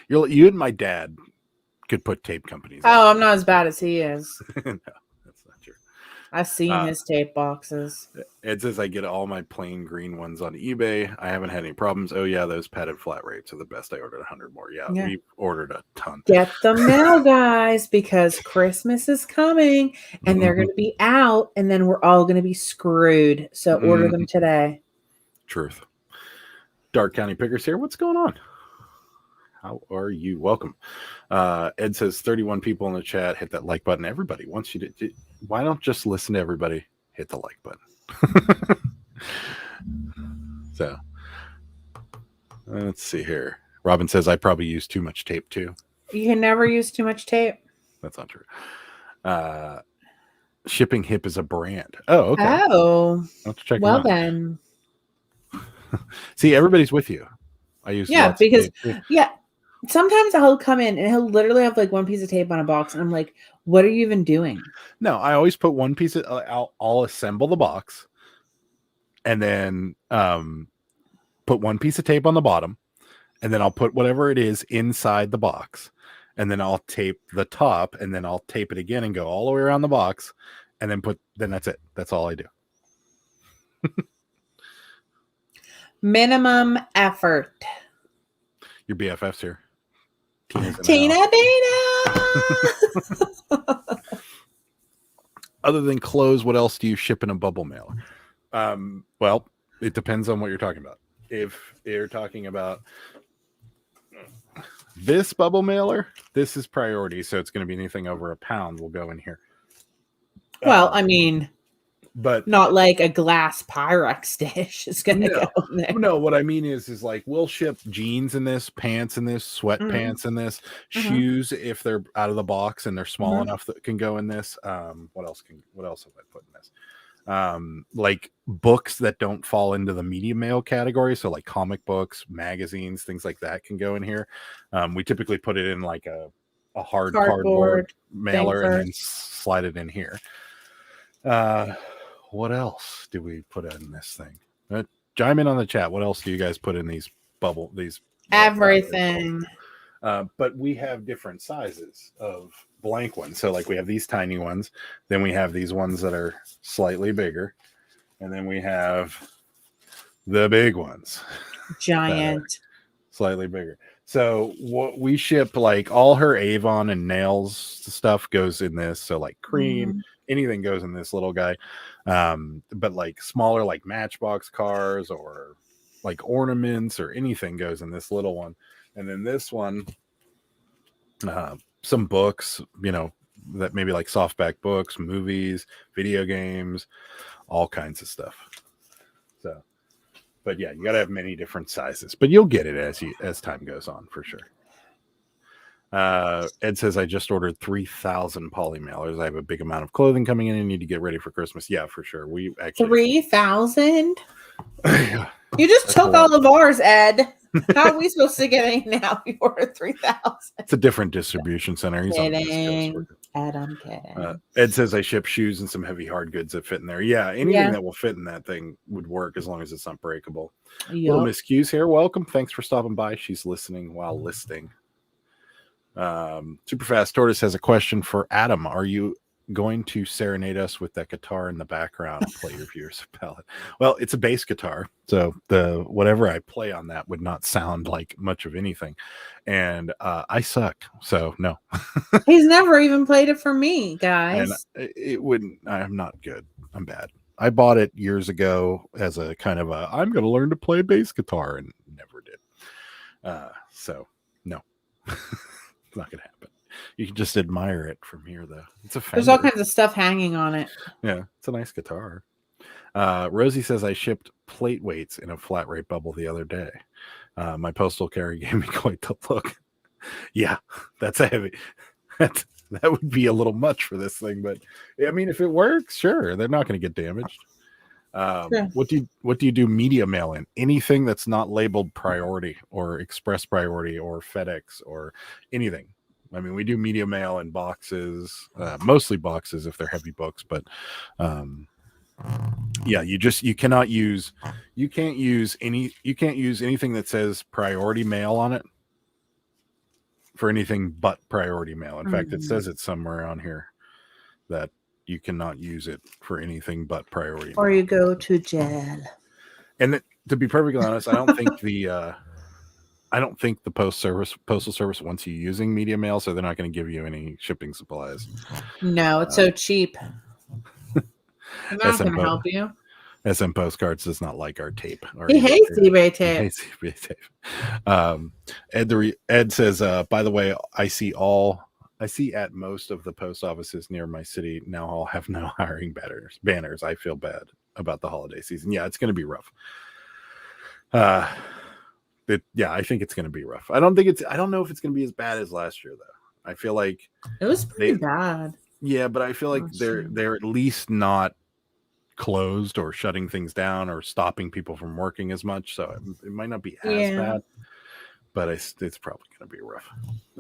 You and my dad could put tape companies. Oh, I'm not as bad as he is. No, that's not true. I've seen his tape boxes. It says I get all my plain green ones on eBay. I haven't had any problems. Oh yeah, those padded flat rates are the best. I ordered 100 more. Yeah, we ordered a ton. Get them now, guys, because Christmas is coming and they're going to be out, and then we're all going to be screwed. So order them today. Truth. Dark County Pickers here. What's going on? How are you? Welcome. Ed says 31 people in the chat. Hit that like button. Everybody wants you to. Why don't just listen to everybody? Hit the like button. So let's see here. Robin says I probably use too much tape too. You can never use too much tape. That's not true. Shipping Hip is a brand. Oh, okay. Oh, I'll have to check them well out. then. See, everybody's with you. I use Yeah, lots of because tape, too. yeah, sometimes I'll come in and he'll literally have like one piece of tape on a box, and I'm like, "What are you even doing?" No, I always put one piece of. I'll assemble the box, and then put one piece of tape on the bottom, and then I'll put whatever it is inside the box, and then I'll tape the top, and then I'll tape it again and go all the way around the box, and then then that's it. That's all I do. Minimum effort. Your BFF's here. Tina's in the Tina house. Dina. Other than clothes, what else do you ship in a bubble mailer? Well, it depends on what you're talking about. If you're talking about this bubble mailer, this is priority, so it's going to be anything over £1 will go in here. Well, I mean, but not like a glass Pyrex dish is gonna No. go in there. no, what I mean is like we'll ship jeans in this, pants in this, sweatpants in this, shoes if they're out of the box and they're small enough that can go in this. What else have I put in this? Like books that don't fall into the media mail category, so like comic books, magazines, things like that can go in here. We typically put it in like a hard cardboard mailer and then slide it in here. What else do we put in this thing? Chime in on the chat. What else do you guys put in these Everything. But we have different sizes of blank ones. So like we have these tiny ones, then we have these ones that are slightly bigger, and then we have the big ones. Giant. Slightly bigger. So what we ship, like all her Avon and nails stuff goes in this. So like cream, anything goes in this little guy. But like smaller, like Matchbox cars or like ornaments or anything goes in this little one. And then this one, some books, that maybe like softback books, movies, video games, all kinds of stuff. So, but yeah, you got to have many different sizes, but you'll get it as time goes on for sure. Ed says, I just ordered 3,000 poly mailers. I have a big amount of clothing coming in and need to get ready for Christmas. Yeah, for sure. We actually 3,000. Yeah. You just took all of ours, Ed. How are we supposed to get any now? You ordered 3,000. It's a different distribution center. He's on the East Coast. Ed, I'm kidding. Ed says I ship shoes and some heavy hard goods that fit in there. Yeah, anything that will fit in that thing would work as long as it's not breakable. Little Miss Q's here. Welcome. Thanks for stopping by. She's listening while listing. Superfast Tortoise has a question for Adam. Are you going to serenade us with that guitar in the background and play your viewers a ballad? Well, it's a bass guitar, so the whatever I play on that would not sound like much of anything, and I suck, so no. He's never even played it for me, guys. And it wouldn't. I'm not good. I'm bad. I bought it years ago as a kind of I'm going to learn to play bass guitar, and never did. So no. It's not gonna happen. You can just admire it from here, though. It's a Fender. There's all kinds of stuff hanging on it. Yeah, it's a nice guitar. Rosie says I shipped plate weights in a flat rate bubble the other day. My postal carrier gave me quite the look. Yeah, that's a heavy. That would be a little much for this thing, but I mean, if it works, sure, they're not going to get damaged. What do you do media mail in? Anything that's not labeled priority or express priority or FedEx or anything. I mean, we do media mail in boxes, mostly boxes if they're heavy books, but yeah, you can't use anything that says priority mail on it for anything but priority mail. In fact, it says it somewhere on here that you cannot use it for anything but priority. Or you go to jail. And to be perfectly honest, I don't think the postal service wants you using media mail, so they're not going to give you any shipping supplies. No, it's so cheap. I'm not going to help you. SM Postcards does not like our tape. He hates eBay tape. He hates eBay tape. Ed says, by the way, I see at most of the post offices near my city now all have no hiring banners. I feel bad about the holiday season. Yeah, it's going to be rough. I think it's going to be rough. I don't know if it's going to be as bad as last year, though. I feel like it was pretty bad. Yeah, but I feel like Oh, they're shit. they're at least not closed or shutting things down or stopping people from working as much. So it might not be as Yeah. bad, but it's probably going to be rough.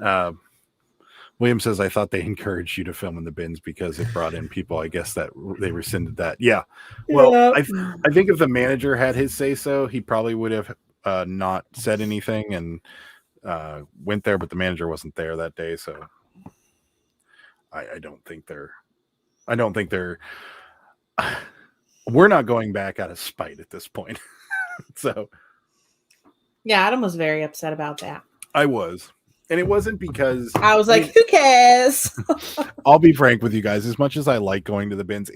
Uh, William says, I thought they encouraged you to film in the bins because it brought in people. I guess that they rescinded that. Yeah. Well, Yeah. I think if the manager had his say so, he probably would have not said anything and went there, but the manager wasn't there that day. So I don't think they're, we're not going back out of spite at this point. So Yeah, Adam was very upset about that. I was. And it wasn't because I was like, who cares? I'll be frank with you guys. As much as I like going to the bins,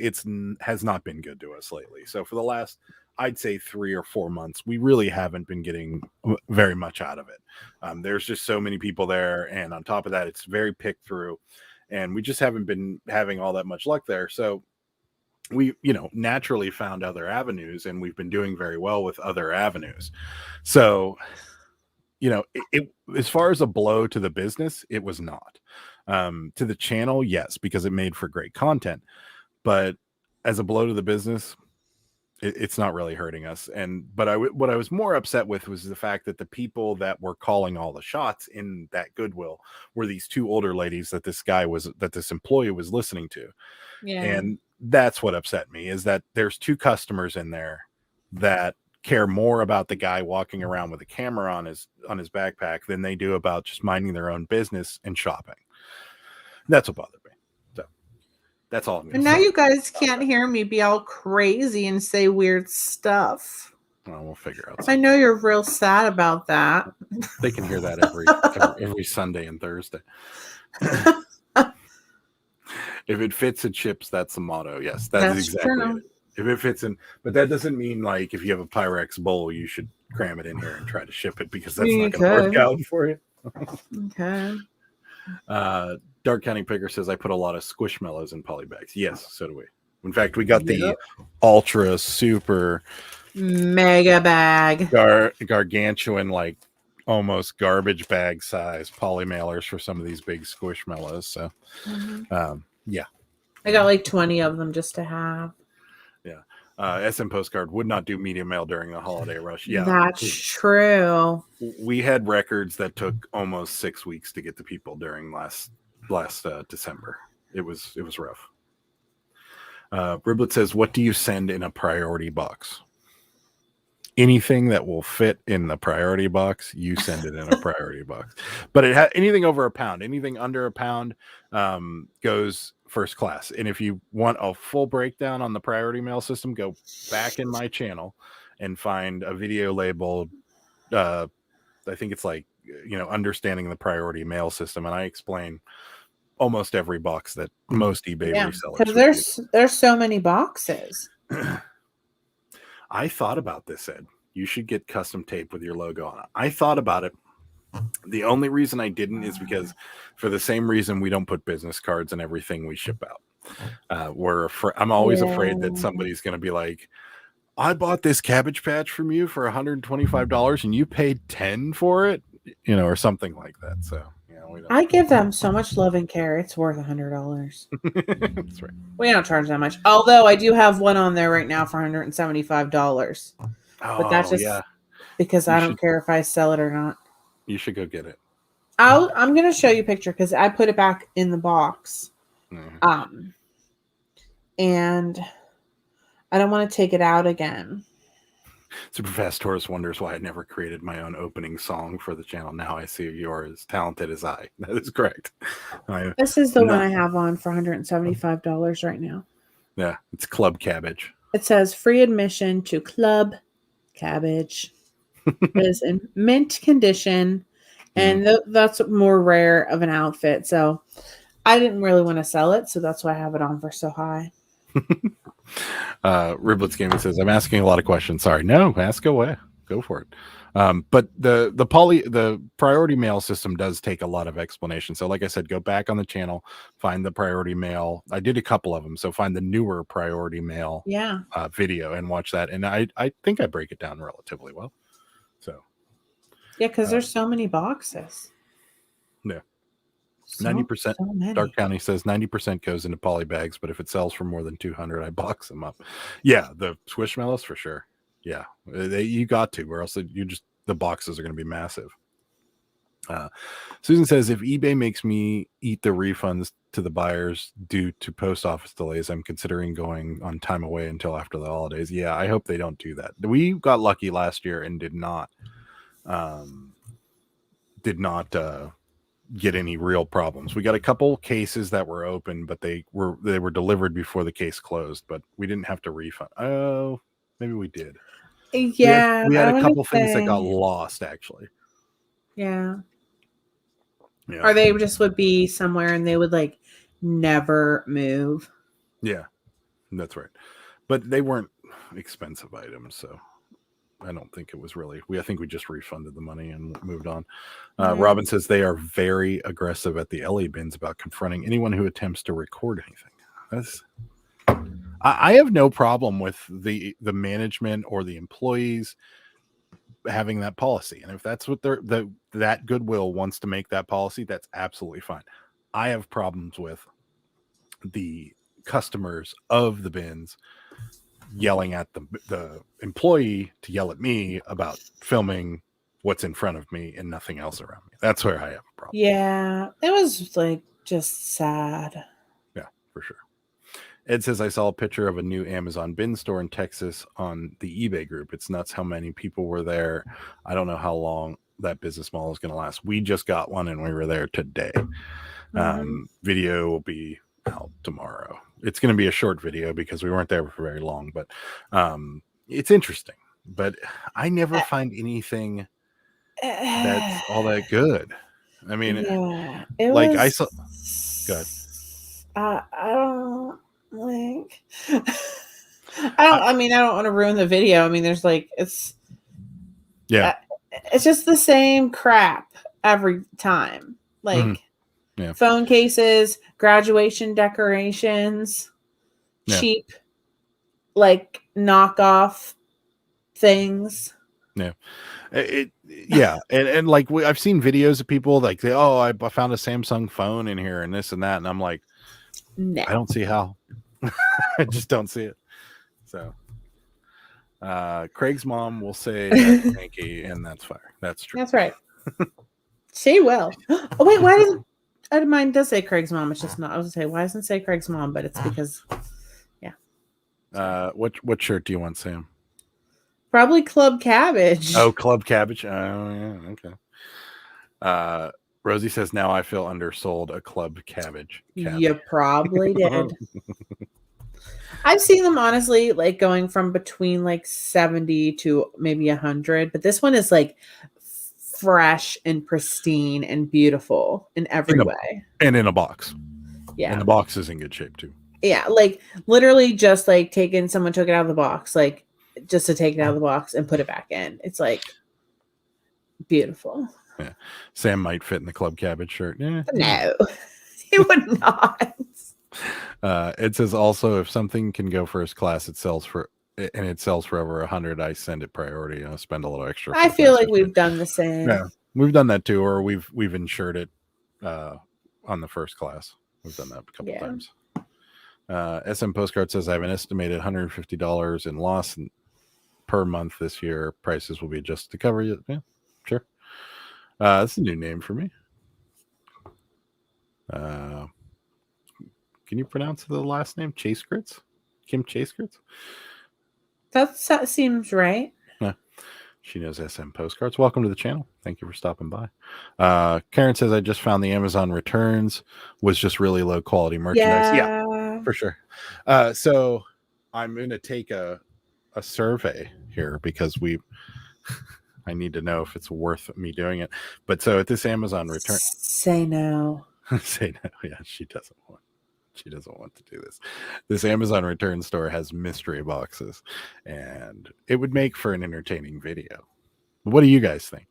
has not been good to us lately. So for the last, I'd say 3 or 4 months, we really haven't been getting very much out of it. There's just so many people there, and on top of that, it's very picked through, and we just haven't been having all that much luck there. So we, naturally found other avenues, and we've been doing very well with other avenues. So it as far as a blow to the business, it was not. To the channel, yes, because it made for great content, but as a blow to the business, it's not really hurting us. But what I was more upset with was the fact that the people that were calling all the shots in that Goodwill were these 2 older ladies that this employee was listening to. Yeah. And that's what upset me, is that there's 2 customers in there that care more about the guy walking around with a camera on his backpack than they do about just minding their own business and shopping. That's what bothered me. So that's all I'm gonna And now say. you guys can't hear me be all crazy and say weird stuff. Well, we'll figure out I something. know you're real sad about that. They can hear that every Sunday and Thursday. If it fits in chips, that's the motto. Yes, that's exactly true. it. If it fits in, but that doesn't mean like if you have a Pyrex bowl, you should cram it in here and try to ship it, because that's You not going to work could. out for you. Okay. Dark County Picker says, I put a lot of Squishmallows in poly bags. Yes, so do we. In fact, we got the Yep. ultra super Mega bag. gargantuan, like almost garbage bag size poly mailers for some of these big Squishmallows. So, yeah. I got like 20 of them just to have. SM Postcard would not do media mail during the holiday rush. Yeah, That's true. we had records that took almost 6 weeks to get to people during last December. It was rough. Riblet says, what do you send in a priority box? Anything that will fit in the priority box, you send it in a priority box. But anything over £1, anything under £1 goes first class. And if you want a full breakdown on the priority mail system, go back in my channel and find a video labeled, I think it's like, understanding the priority mail system. And I explain almost every box that most eBay resellers. Because there's so many boxes. I thought about this, Ed. You should get custom tape with your logo on it. I thought about it. The only reason I didn't is because, for the same reason we don't put business cards in everything we ship out. I'm always afraid that somebody's going to be like, I bought this Cabbage Patch from you for $125 and you paid $10 for it, or something like that. So, I give them so much love and care. It's worth $100. That's right. We don't charge that much. Although I do have one on there right now for $175. But that's just because I don't care if I sell it or not. You should go get it. I'm going to show you a picture because I put it back in the box. Mm-hmm. And I don't want to take it out again. Superfast Taurus wonders why I never created my own opening song for the channel. Now I see you're as talented as I. That is correct. This is the one I have on for $175 right now. Yeah, it's Club Cabbage. It says free admission to Club Cabbage. It is in mint condition, and that's more rare of an outfit. So I didn't really want to sell it, so that's why I have it on for so high. Riblets Gaming says, I'm asking a lot of questions. Sorry. No, ask away. Go for it. But the priority mail system does take a lot of explanation. So like I said, go back on the channel, find the priority mail. I did a couple of them. So find the newer priority mail video and watch that. And I think I break it down relatively well. So yeah, because there's so many boxes. Yeah. 90%. So many. Dark County says 90% goes into poly bags, but if it sells for more than 200, I box them up. Yeah, the Squishmallows for sure. Yeah, you got to, or else the boxes are going to be massive. Susan says, if eBay makes me eat the refunds to the buyers due to post office delays, I'm considering going on time away until after the holidays. Yeah, I hope they don't do that. We got lucky last year and did not get any real problems. We got a couple cases that were open, but they were delivered before the case closed, but we didn't have to refund. Oh, maybe we did. Yeah, we had I a wanna couple things that say- got lost actually. Yeah. Yeah. Or they just would be somewhere and they would like never move. Yeah, that's right. But they weren't expensive items, so I don't think it was really. I think we just refunded the money and moved on. Yeah. Robin says they are very aggressive at the LA bins about confronting anyone who attempts to record anything. I have no problem with the management or the employees having that policy, and if that's what that Goodwill wants to make that policy, that's absolutely fine. I have problems with the customers of the bins yelling at the employee to yell at me about filming what's in front of me and nothing else around me. That's where I have a problem. Yeah, it was like just sad. Yeah, for sure. Ed says, I saw a picture of a new Amazon bin store in Texas on the eBay group. It's nuts how many people were there. I don't know how long that business model is going to last. We just got one and we were there today. Video will be out tomorrow. It's going to be a short video because we weren't there for very long, but it's interesting. But I never find anything that's all that good. I mean, yeah, I saw. Go ahead. I don't like. I mean, I don't want to ruin the video. I mean, there's like it's just the same crap every time. Like phone cases, graduation decorations, cheap, like knockoff things. Yeah. And like I've seen videos of people like I found a Samsung phone in here and this and that, and I'm like, no. I don't see how. I just don't see it. So Craig's mom will say that's cranky, and that's fire. That's true. That's right. She will. Oh wait, why doesn't mine does say Craig's mom? It's just not. I was gonna say, why doesn't it say Craig's mom? But it's because what shirt do you want, Sam? probably Club Cabbage. Oh, Club Cabbage. Oh yeah, okay. Rosie says, now I feel undersold. A Club Cabbage. You probably did. I've seen them honestly like going from between like 70 to maybe 100, but this one is like fresh and pristine and beautiful in every way. And in a box. Yeah. And the box is in good shape too. Yeah, like literally just like someone took it out of the box, like just to take it out of the box and put it back in. It's like beautiful. Yeah. Sam might fit in the Club Cabbage shirt. Yeah. No, it would not. It says also, if something can go first class, it sells for over 100. I send it priority. I'll spend a little extra. I feel like we've done the same. Yeah, we've done that too, or we've insured it on the first class. We've done that a couple times. SM Postcard says, I have an estimated $150 in loss per month this year. Prices will be adjusted to cover you. Yeah, sure. That's a new name for me. Can you pronounce the last name? Chasegritz? Kim Chasegritz? That seems right. Yeah. She knows SM Postcards. Welcome to the channel. Thank you for stopping by. Karen says, I just found the Amazon returns was just really low quality merchandise. Yeah, for sure. So I'm going to take a survey here because I need to know if it's worth me doing it. But so at this Amazon return, say no. Say no. Yeah, she doesn't want to do this. This Amazon return store has mystery boxes, and it would make for an entertaining video. What do you guys think?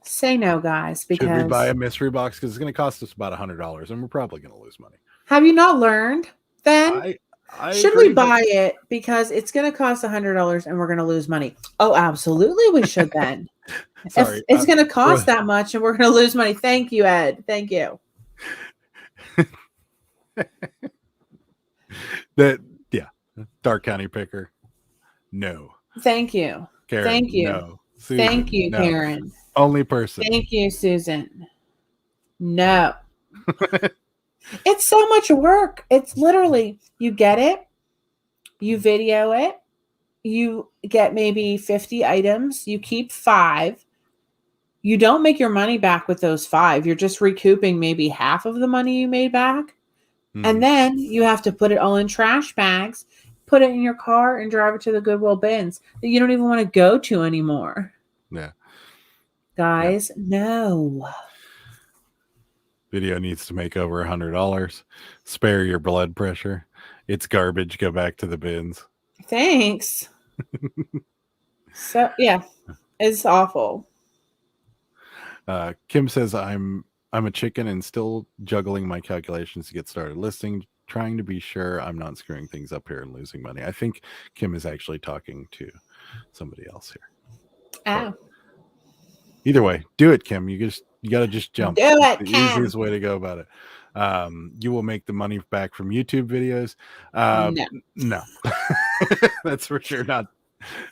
Say no, guys, because should we buy a mystery box? Because it's going to cost us about $100, and we're probably going to lose money. Have you not learned then? I Should agree, we but- buy it because it's going to cost $100 and we're going to lose money? Oh, absolutely, we should then. Sorry, if it's going to cost really- that much and we're going to lose money, thank you, Ed. Thank you. Dark County Picker. No. Thank you. Karen. Thank you. No. Susan, Thank you, no. Karen. Only person. Thank you, Susan. No. It's so much work. It's literally, you get it, you video it, you get maybe 50 items, you keep 5. You don't make your money back with those 5. You're just recouping maybe half of the money you made back. Mhm. And then you have to put it all in trash bags, put it in your car, and drive it to the Goodwill bins that you don't even want to go to anymore. Yeah. Guys, no. Video needs to make over $100. Spare your blood pressure. It's garbage. Go back to the bins. Thanks. So, yeah, it's awful. Kim says I'm a chicken and still juggling my calculations to get started listing, trying to be sure I'm not screwing things up here and losing money. I think Kim is actually talking to somebody else here. Oh, Either way, do it, Kim. You gotta just jump. do it, The Kim. easiest way to go about it. You will make the money back from YouTube videos. No. That's for sure not.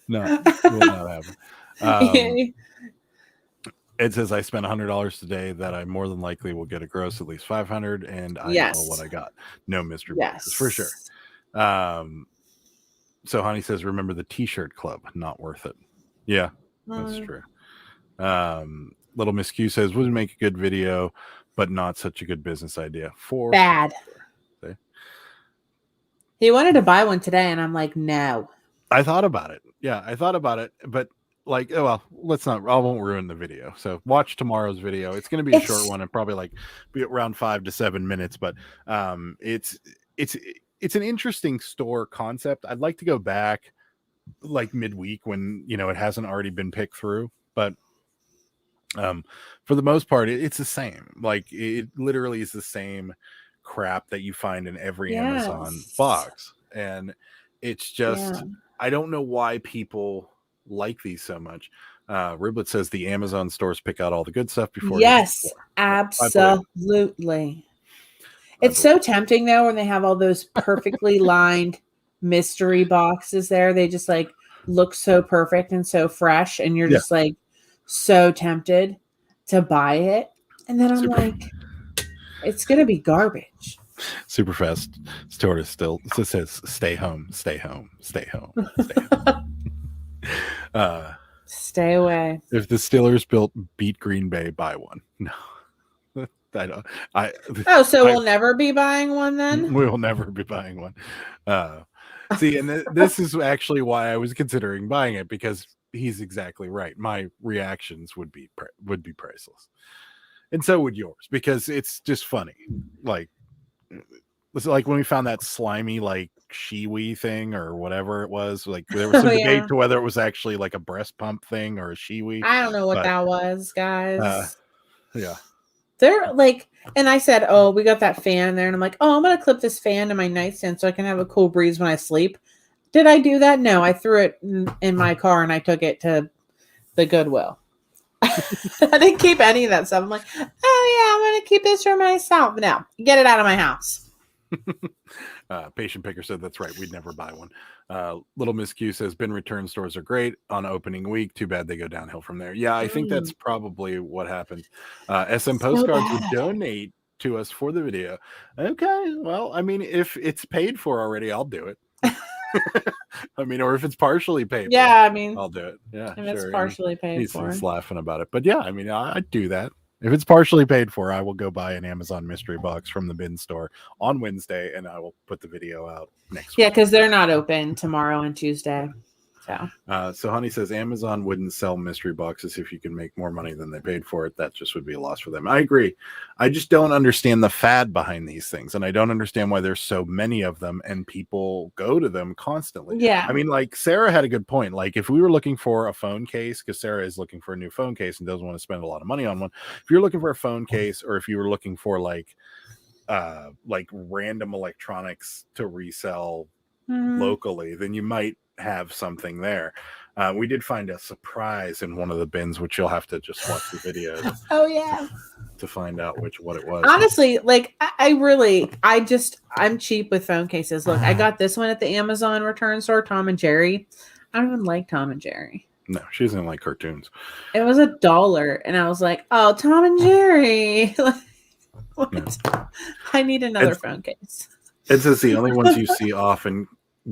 No, will not happen. It says I spent $100 today that I more than likely will get a gross at least 500, and I Yes. know what I got. No mystery Yes, boxes for sure. So Honey says, remember the T-shirt club, not worth it. Yeah, that's true. Little Miss Q says would make a good video, but not such a good business idea. For Bad. See? He wanted to buy one today, and I'm like, no. I thought about it. Yeah, I thought about it, but like, oh well, let's not. I won't ruin the video. So watch tomorrow's video. It's going to be a short one and probably like be around 5 to 7 minutes. But it's an interesting store concept. I'd like to go back like midweek when it hasn't already been picked through, but for the most part, it's the same. Like it literally is the same crap that you find in every Amazon box, and it's just I don't know why people like these so much. Riblet says the Amazon stores pick out all the good stuff before. Yes, absolutely. It's so tempting though when they have all those perfectly lined mystery boxes there. They just like look so perfect and so fresh, and you're just like so tempted to buy it. And then I'm like, it's gonna be garbage. Super fast. Stewart still says stay home, stay home, stay home, stay home. Stay away. If the Steelers beat Green Bay, buy one. No. I don't. We'll never be buying one then? We will never be buying one. See, and this is actually why I was considering buying it, because he's exactly right. My reactions would be priceless, and so would yours, because it's just funny. Like, it's like when we found that slimy like shiwi thing or whatever it was. Like there was some debate to whether it was actually like a breast pump thing or a shiwi. I don't know what that was, guys. Yeah. They're like, and I said, oh, we got that fan there. And I'm like, oh, I'm going to clip this fan to my nightstand so I can have a cool breeze when I sleep. Did I do that? No, I threw it in my car and I took it to the Goodwill. I didn't keep any of that stuff. I'm like, oh, yeah, I'm going to keep this for myself. No, get it out of my house. Patient Picker said that's right. We'd never buy one. Little Miss Q says bin return stores are great on opening week. Too bad they go downhill from there. Yeah, I think that's probably what happened. SM Postcards would donate to us for the video. Okay, well, I mean, if it's paid for already, I'll do it. I mean, or if it's partially paid for, I mean, I'll do it. Yeah, if it's partially paid for. He's laughing about it. But yeah, I mean, I'd do that. If it's partially paid for, I will go buy an Amazon mystery box from the bin store on Wednesday, and I will put the video out next week. Yeah, because they're not open tomorrow and Tuesday. So Honey says Amazon wouldn't sell mystery boxes if you can make more money than they paid for it. That just would be a loss for them. I agree. I just don't understand the fad behind these things, and I don't understand why there's so many of them and people go to them constantly. Yeah. I mean, like Sarah had a good point. Like if we were looking for a phone case, because Sarah is looking for a new phone case and doesn't want to spend a lot of money on one. If you're looking for a phone case, or if you were looking for like like random electronics to resell Mhm. locally, then you might have something there. We did find a surprise in one of the bins, which you'll have to just watch the video Oh yeah. to find out what it was. Honestly, like I'm cheap with phone cases. Look, I got this one at the Amazon return store, Tom and Jerry. I don't even like Tom and Jerry. No, she doesn't like cartoons. It was $1, and I was like, "Oh, Tom and Jerry!" Like, what? I need another phone case. It's just the only ones you see often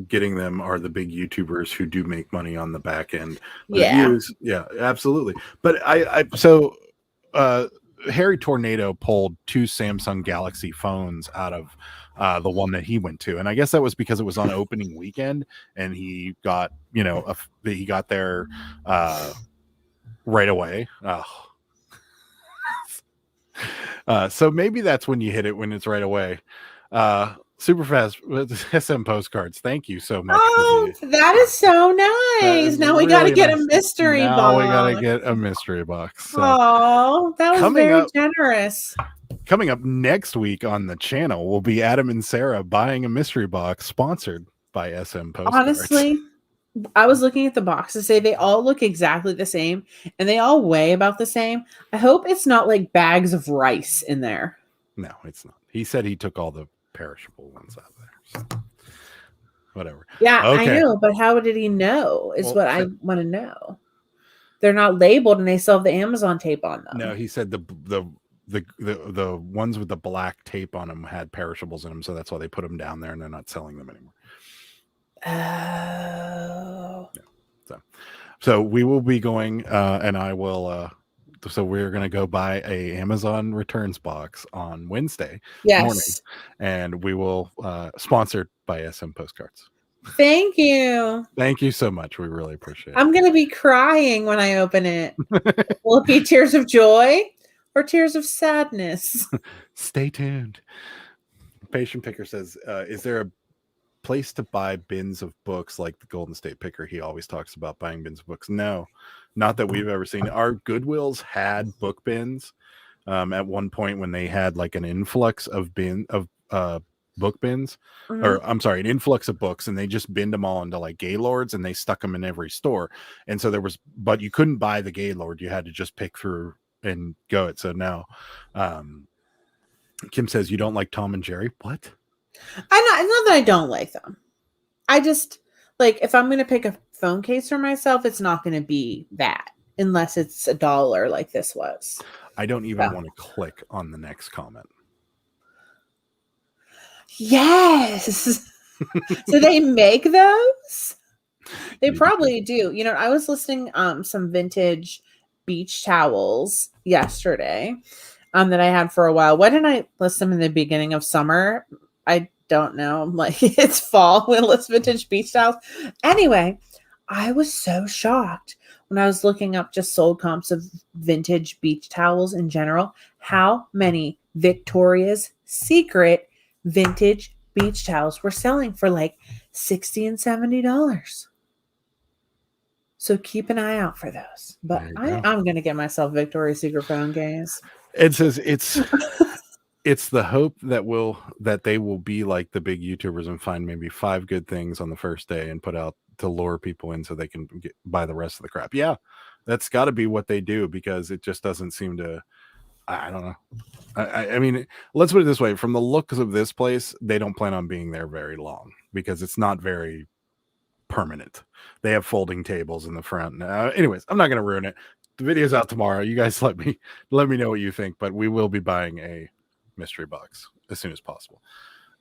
getting them are the big YouTubers who do make money on the back end. Yeah. Yeah, absolutely. But Harry Tornado pulled 2 Samsung Galaxy phones out of the one that he went to, and I guess that was because it was on opening weekend, and he got he got there right away. So maybe that's when you hit it, when it's right away. Super fast SM postcards. Thank you so much. Oh, that is so nice. Now we got to get a mystery box. Now we got to get a mystery box. So, oh, that was very generous. Coming up next week on the channel will be Adam and Sarah buying a mystery box sponsored by SM postcards. Honestly, I was looking at the boxes. They all look exactly the same, and they all weigh about the same. I hope it's not like bags of rice in there. No, it's not. He said he took all the perishable ones out there. So whatever. Yeah, okay. I know, but how did he know? What I want to know. They're not labeled, and they still have the Amazon tape on them. No, he said the ones with the black tape on them had perishables in them, so that's why they put them down there, and they're not selling them anymore. Oh. Yeah. So we will be going, and I will. So we're going to go buy a Amazon returns box on Wednesday morning, and we will sponsored by SM Postcards. Thank you. Thank you so much. We really appreciate it. I'm going to be crying when I open it. Will it be tears of joy or tears of sadness? Stay tuned. Patient Picker says, is there a place to buy bins of books like the Golden State Picker? He always talks about buying bins of books. No, not that we've ever seen. Our Goodwills had book bins at one point when they had like an influx of book bins, or I'm sorry, an influx of books, and they just binned them all into like Gaylords, and they stuck them in every store. And so but you couldn't buy the Gaylord. You had to just pick through and go it. So now Kim says, you don't like Tom and Jerry? What? Not that I don't like them. I just like, if I'm going to pick a phone case for myself, it's not going to be that unless it's $1 like this was. I don't even want to click on the next comment. Yes. Do they make those? They probably do. You know, I was listing some vintage beach towels yesterday that I had for a while. Why didn't I list them in the beginning of summer? I don't know. Like, it's fall when list vintage beach towels. Anyway, I was so shocked when I was looking up just sold comps of vintage beach towels in general, how many Victoria's Secret vintage beach towels were selling for like $60 and $70. So keep an eye out for those. But I'm going to get myself Victoria's Secret phone case. It says it's the hope that they will be like the big YouTubers and find maybe 5 good things on the first day and put out to lure people in so they can buy the rest of the crap. Yeah, that's got to be what they do, because it just doesn't seem to. I don't know. I mean, let's put it this way: from the looks of this place, they don't plan on being there very long because it's not very permanent. They have folding tables in the front. Anyways, I'm not going to ruin it. The video's out tomorrow. You guys let me know what you think, but we will be buying a mystery box as soon as possible.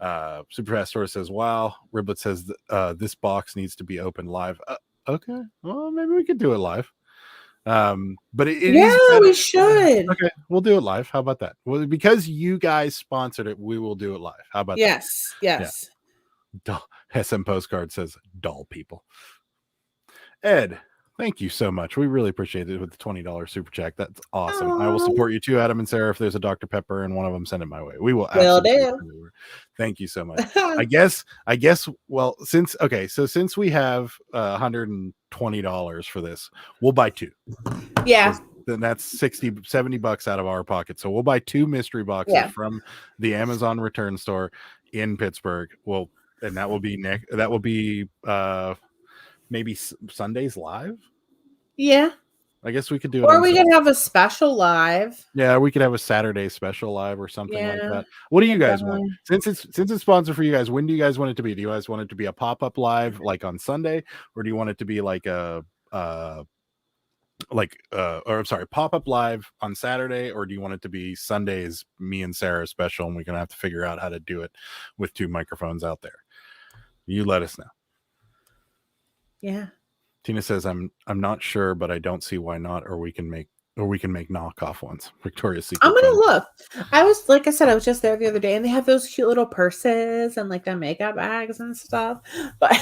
Superfast Store says, wow. Riblet says this box needs to be opened live. Okay, well, maybe we could do it live. But we should. Okay, we'll do it live. How about that? Well, because you guys sponsored it, we will do it live. How about that? Yes. Yeah. SM Postcard says dull people. Ed, thank you so much. We really appreciate it with the $20 super chat. That's awesome. I will support you too, Adam and Sarah. If there's a Dr. Pepper and one of them, send it my way. We will absolutely. Thank you so much. I guess. Well, since we have $120 for this, we'll buy 2. Yeah, then that's $70 out of our pocket. So we'll buy 2 mystery boxes Yeah. from the Amazon return store in Pittsburgh. And that will be maybe Sundays live. Yeah. I guess we could do it. Or we could have a special live. Yeah, we could have a Saturday special live or something like Yeah. that. What do you guys want? Definitely. Since it's sponsored for you guys, when do you guys want it to be? Do you guys want it to be a pop-up live like on Sunday, or do you want it to be like a pop-up live on Saturday, or do you want it to be Sunday's me and Sarah special, and we're gonna have to figure out how to do it with 2 microphones out there? You let us know. Yeah. Tina says I'm not sure, but I don't see why not, or we can make knockoff ones. Victoria's Secret. I'm gonna look. I was just there the other day, and they have those cute little purses and like the makeup bags and stuff. But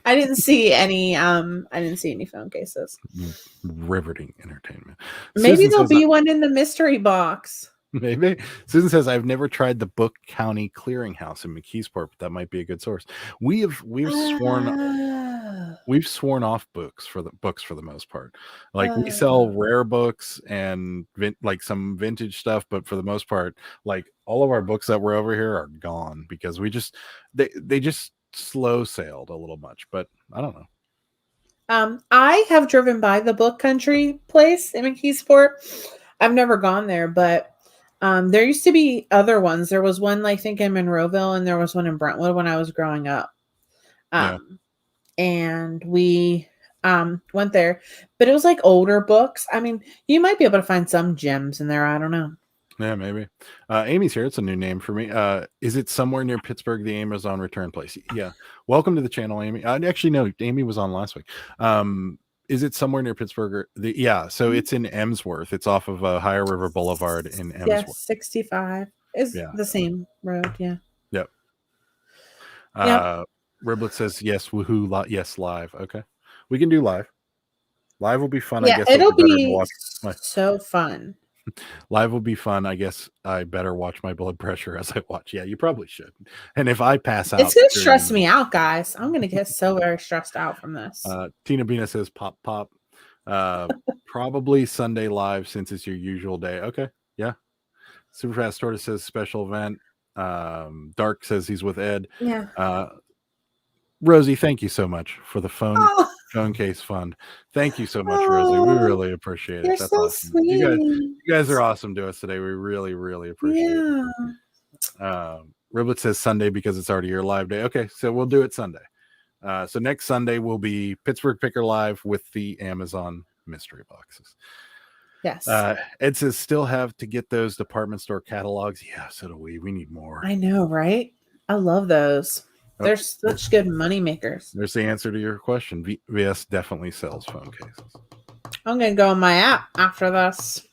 I didn't see any. I didn't see any phone cases. Riveting entertainment. Maybe Susan there'll says, be one in the mystery box. Maybe. Susan says I've never tried the Book County Clearinghouse in McKeesport, but that might be a good source. We've sworn off books for the most part. Like we sell rare books and like some vintage stuff, but for the most part, like all of our books that were over here are gone because they just slow sailed a little much. But I don't know. I have driven by the Book Country place in McKeesport. I've never gone there, but there used to be other ones. There was one, I think, in Monroeville, and there was one in Brentwood when I was growing up. And we went there, but it was like older books. I mean, you might be able to find some gems in there. I don't know. Yeah, maybe. Amy's here. It's a new name for me. Is it somewhere near Pittsburgh, the Amazon return place? Yeah. Welcome to the channel, Amy. Actually, no, Amy was on last week. Is it somewhere near Pittsburgh? So it's in Emsworth. It's off of Higher River Boulevard in Emsworth. Yeah, 65 is the same road. Yeah. Yep. Riblet says yes. Woohoo! Yes, live. Okay, we can do live. Live will be fun. Yeah, I guess it'll be so fun. Live will be fun. I guess I better watch my blood pressure as I watch. Yeah, you probably should. And if I pass out, it's gonna stress me out, guys. I'm gonna get so very stressed out from this. Tina Bina says pop. Probably Sunday live since it's your usual day. Okay, yeah. Superfast Tortoise says special event. Dark says he's with Ed. Yeah. Rosie, thank you so much for the phone case fund. Thank you so much, Rosie. We really appreciate it. You're That's so awesome. sweet. You guys are awesome to us today. We really, really appreciate it. Riblet says Sunday because it's already your live day. Okay, so we'll do it Sunday. So next Sunday will be Pittsburgh Picker Live with the Amazon mystery boxes. Yes. Ed says still have to get those department store catalogs. Yeah, so do we. We need more. I know, right? I love those. They're such good money makers. There's the answer to your question. VS definitely sells phone cases. I'm gonna go on my app after this.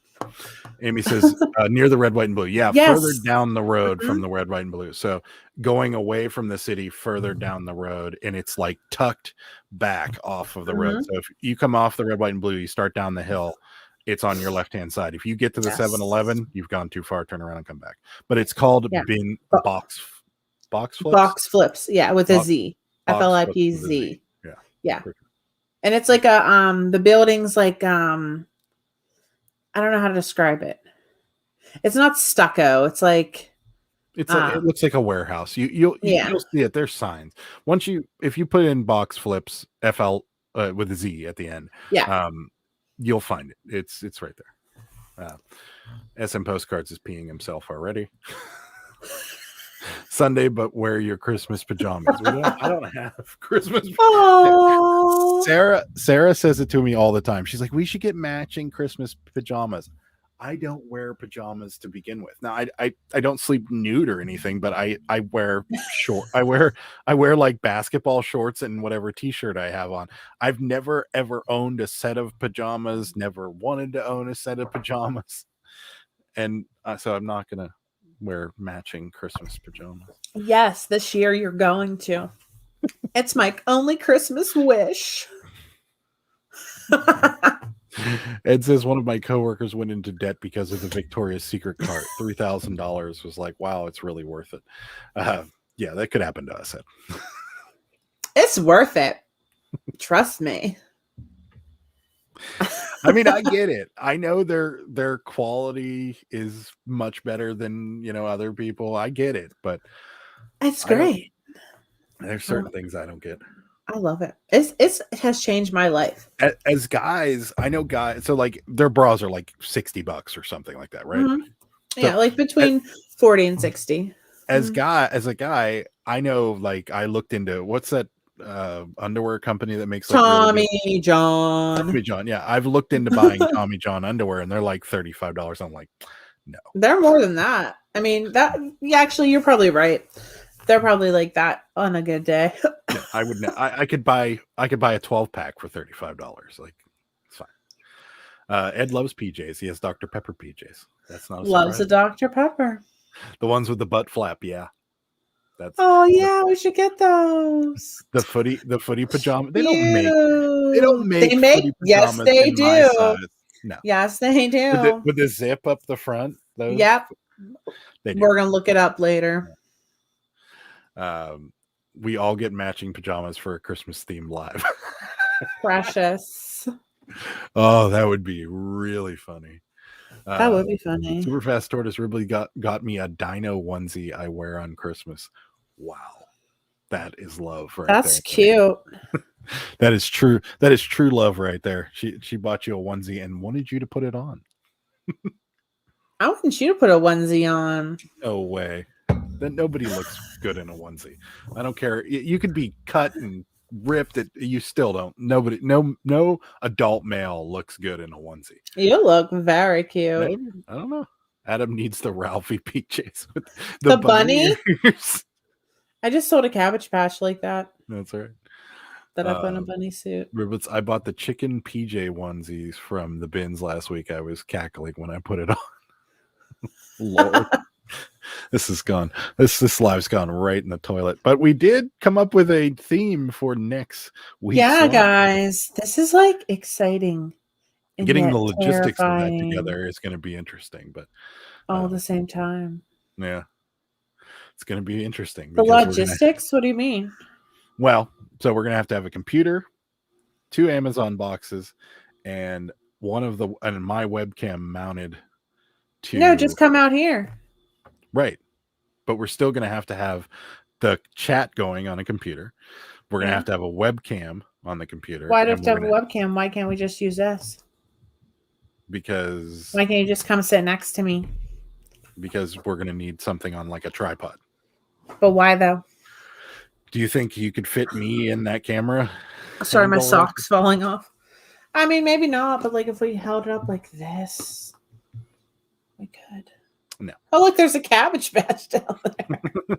Amy says near the red, white, and blue. Yeah, yes. Further down the road from the red, white, and blue. So going away from the city further down the road, and it's like tucked back off of the road. So if you come off the red, white, and blue, you start down the hill. It's on your left-hand side. If you get to the 7-Eleven, you've gone too far. Turn around and come back. But it's called bin box flips. Box flips. Yeah, with a Z. FLIPZ. Yeah. And it's like the building's like I don't know how to describe it. It's not stucco. It's like it looks like a warehouse. You'll see it. There's signs. If you put in box flips FL with a Z at the end. Yeah. You'll find it. It's right there. SM Postcards is peeing himself already. Sunday, but wear your Christmas pajamas. I don't have Christmas. Oh. Sarah says it to me all the time. She's like, we should get matching Christmas pajamas. I don't wear pajamas to begin with. Now, I don't sleep nude or anything, but I wear short. I wear like basketball shorts and whatever t-shirt I have on. I've never ever owned a set of pajamas. Never wanted to own a set of pajamas, and so I'm not gonna wear matching Christmas pajamas. Yes, this year you're going to. It's my only Christmas wish. Ed says one of my coworkers went into debt because of the Victoria's Secret cart. $3,000 was like, wow, it's really worth it. Yeah, that could happen to us, Ed. It's worth it. Trust me. I mean, I get it. I know their quality is much better than other people. I get it, but It's I don't. great. There's certain things I don't get. I love it. It has changed my life. As guys, I know guys. So like their bras are like $60 or something like that, right? Mhm. So, Yeah, like between 40 and 60. as a guy, I know. Like I looked into what's that underwear company that makes like really Tommy good, John. Tommy John. Yeah, I've looked into buying Tommy John underwear, and they're like $35. I'm like, no. They're more than that. I mean, actually, you're probably right. They're probably like that on a good day. No, I would not. I could buy a 12-pack for $35. Like, it's fine. Ed loves PJs. He has Dr. Pepper PJs. That's not a Loves a surprise. Dr. Pepper. The ones with the butt flap, yeah. That's Oh yeah, we should get those. the footy pajama. They Cute. don't make They make. footy Yes, pajamas they in my do. size. No. Yes, they do. With the zip up the front. Those, Yep. They do. We're gonna look it up later. We all get matching pajamas for a Christmas theme live. Precious. Oh, that would be really funny. That would be funny. Super Fast Tortoise Ripley got me a dino onesie I wear on Christmas. Wow. That is love right there. That's cute. That is true. That is true love right there. She bought you a onesie and wanted you to put it on. I want you to put a onesie on. No way. Then nobody looks good in a onesie. I don't care. You could be cut and ripped. You still don't. Nobody. No adult male looks good in a onesie. You look very cute. Maybe. I don't know. Adam needs the Ralphie PJs with The bunny? ears. I just sold a Cabbage Patch like that. That's right. That I put in a bunny suit. Ribbits, I bought the chicken PJ onesies from the bins last week. I was cackling when I put it on. Lord. This is gone. This live's gone right in the toilet. But we did come up with a theme for next week. Yeah, guys. This is like exciting. and Getting yet the logistics of that terrifying together is going to be interesting. But all at the same time. yeah, it's going to be interesting. The because logistics? What do you mean? Well, so we're going to have a computer, 2 Amazon boxes, and my webcam mounted to. No, just come out here. Right. But we're still going to have the chat going on a computer. We're going to have a webcam on the computer. Why do we have to have a webcam? Why can't we just use this? Because. Why can't you just come sit next to me? Because we're going to need something on like a tripod. But why though? Do you think you could fit me in that camera? Sorry, my sock's falling off. I mean, maybe not, but like if we held it up like this, we could. No. Oh, look, there's a Cabbage Patch down there.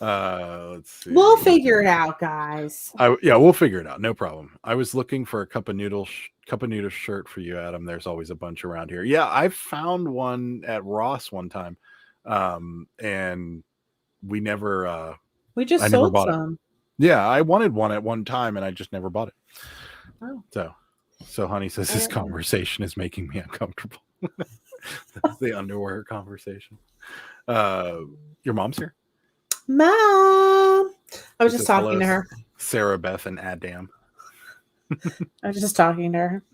Let's see. We'll figure it out, guys. We'll figure it out. No problem. I was looking for a cup of noodle shirt for you, Adam. There's always a bunch around here. Yeah, I found one at Ross one time, and we never. We just I never sold bought some. It. Yeah, I wanted one at one time, and I just never bought it. Oh. So honey says this conversation is making me uncomfortable. That's the underwear conversation. Your mom's here? Mom! I was just talking hello, to her. Sarah Beth and Adam. I was just talking to her.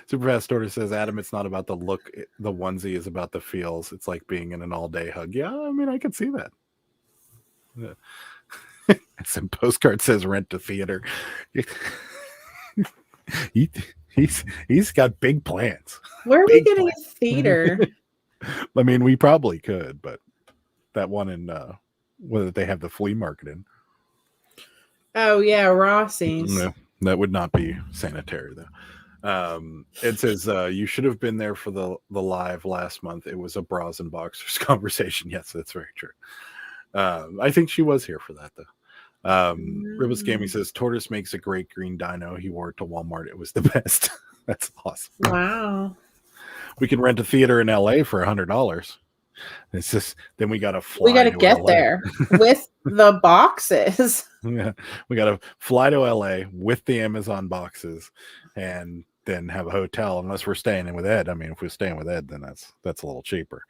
Superfast Order says, Adam, it's not about the look. The onesie is about the feels. It's like being in an all-day hug. Yeah, I mean, I could see that. Yeah. Some postcard says rent to theater. He's got big plans. Where are we getting a theater? I mean, we probably could, but that one in whether they have the flea market in. Oh yeah, Rossi's. No, that would not be sanitary though. It says you should have been there for the live last month. It was a bras and boxers conversation. Yes, that's very true. I think she was here for that though. Ribbles Gaming says Tortoise makes a great green dino. He wore it to Walmart. It was the best. That's awesome. Wow. We can rent a theater in LA for $100. It's just then we got to fly. We got to get there with the boxes. Yeah, we got to fly to LA with the Amazon boxes, and then have a hotel. Unless we're staying in with Ed. I mean, if we're staying with Ed, then that's a little cheaper.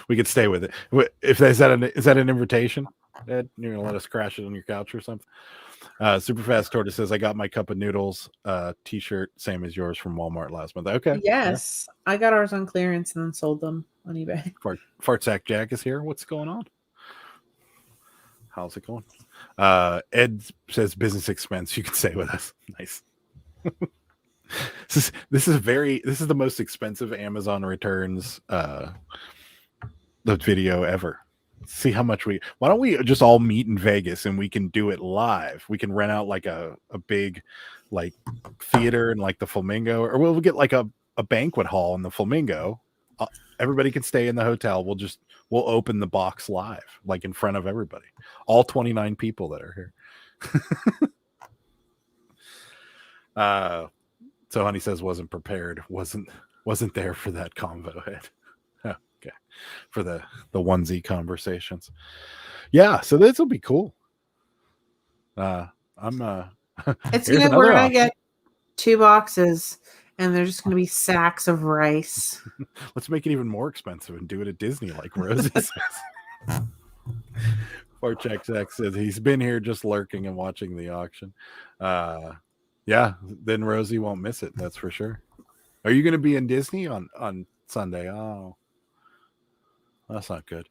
We could stay with it. If is that an invitation, Ed? You're gonna let us crash it on your couch or something? Superfast Tortoise says, I got my cup of noodles t-shirt, same as yours from Walmart last month. Okay. Yes. I got ours on clearance and then sold them on eBay. Fart Sack Jack is here. What's going on? How's it going? Ed says business expense. You can stay with us. Nice. This is the most expensive Amazon returns the video ever. See how much why don't we just all meet in Vegas and we can do it live? We can rent out like a big like theater and like the Flamingo, or we'll get like a banquet hall in the Flamingo. Everybody can stay in the hotel. We'll open the box live, like in front of everybody, all 29 people that are here. So Honey says wasn't prepared, wasn't there for that convo head. Okay, for the onesie conversations. Yeah, so this will be cool. It's we're gonna get 2 boxes, and they're just gonna be sacks of rice. Let's make it even more expensive and do it at Disney, like Rosie says. Farcheck says he's been here just lurking and watching the auction. Yeah, then Rosie won't miss it. That's for sure. Are you going to be in Disney on Sunday? Oh, that's not good.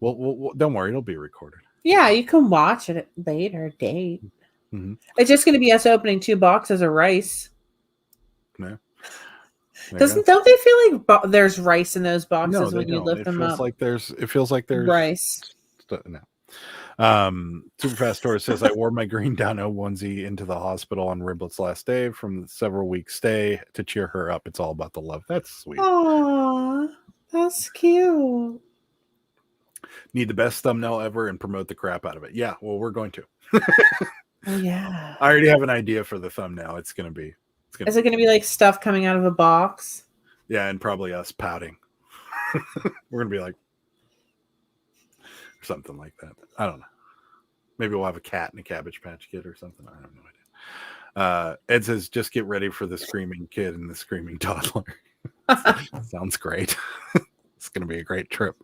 Well, don't worry. It'll be recorded. Yeah, you can watch it at a later date. Mm-hmm. It's just going to be us opening 2 boxes of rice. Yeah. Don't they feel like there's rice in those boxes when you lift them up? It feels like there's rice. No. Superfast Tortoise says I wore my green down onesie into the hospital on Riblet's last day from the several weeks stay to cheer her up. It's all about the love. That's sweet. Aww, that's cute. Need the best thumbnail ever and promote the crap out of it. Yeah, well, we're going to. Oh yeah. I already have an idea for the thumbnail. Is it going to be like stuff coming out of a box? Yeah, and probably us pouting. We're going to be like something like that. I don't know. Maybe we'll have a cat and a Cabbage Patch Kid or something. I have no idea. Ed says, just get ready for the screaming kid and the screaming toddler. Sounds great. It's going to be a great trip.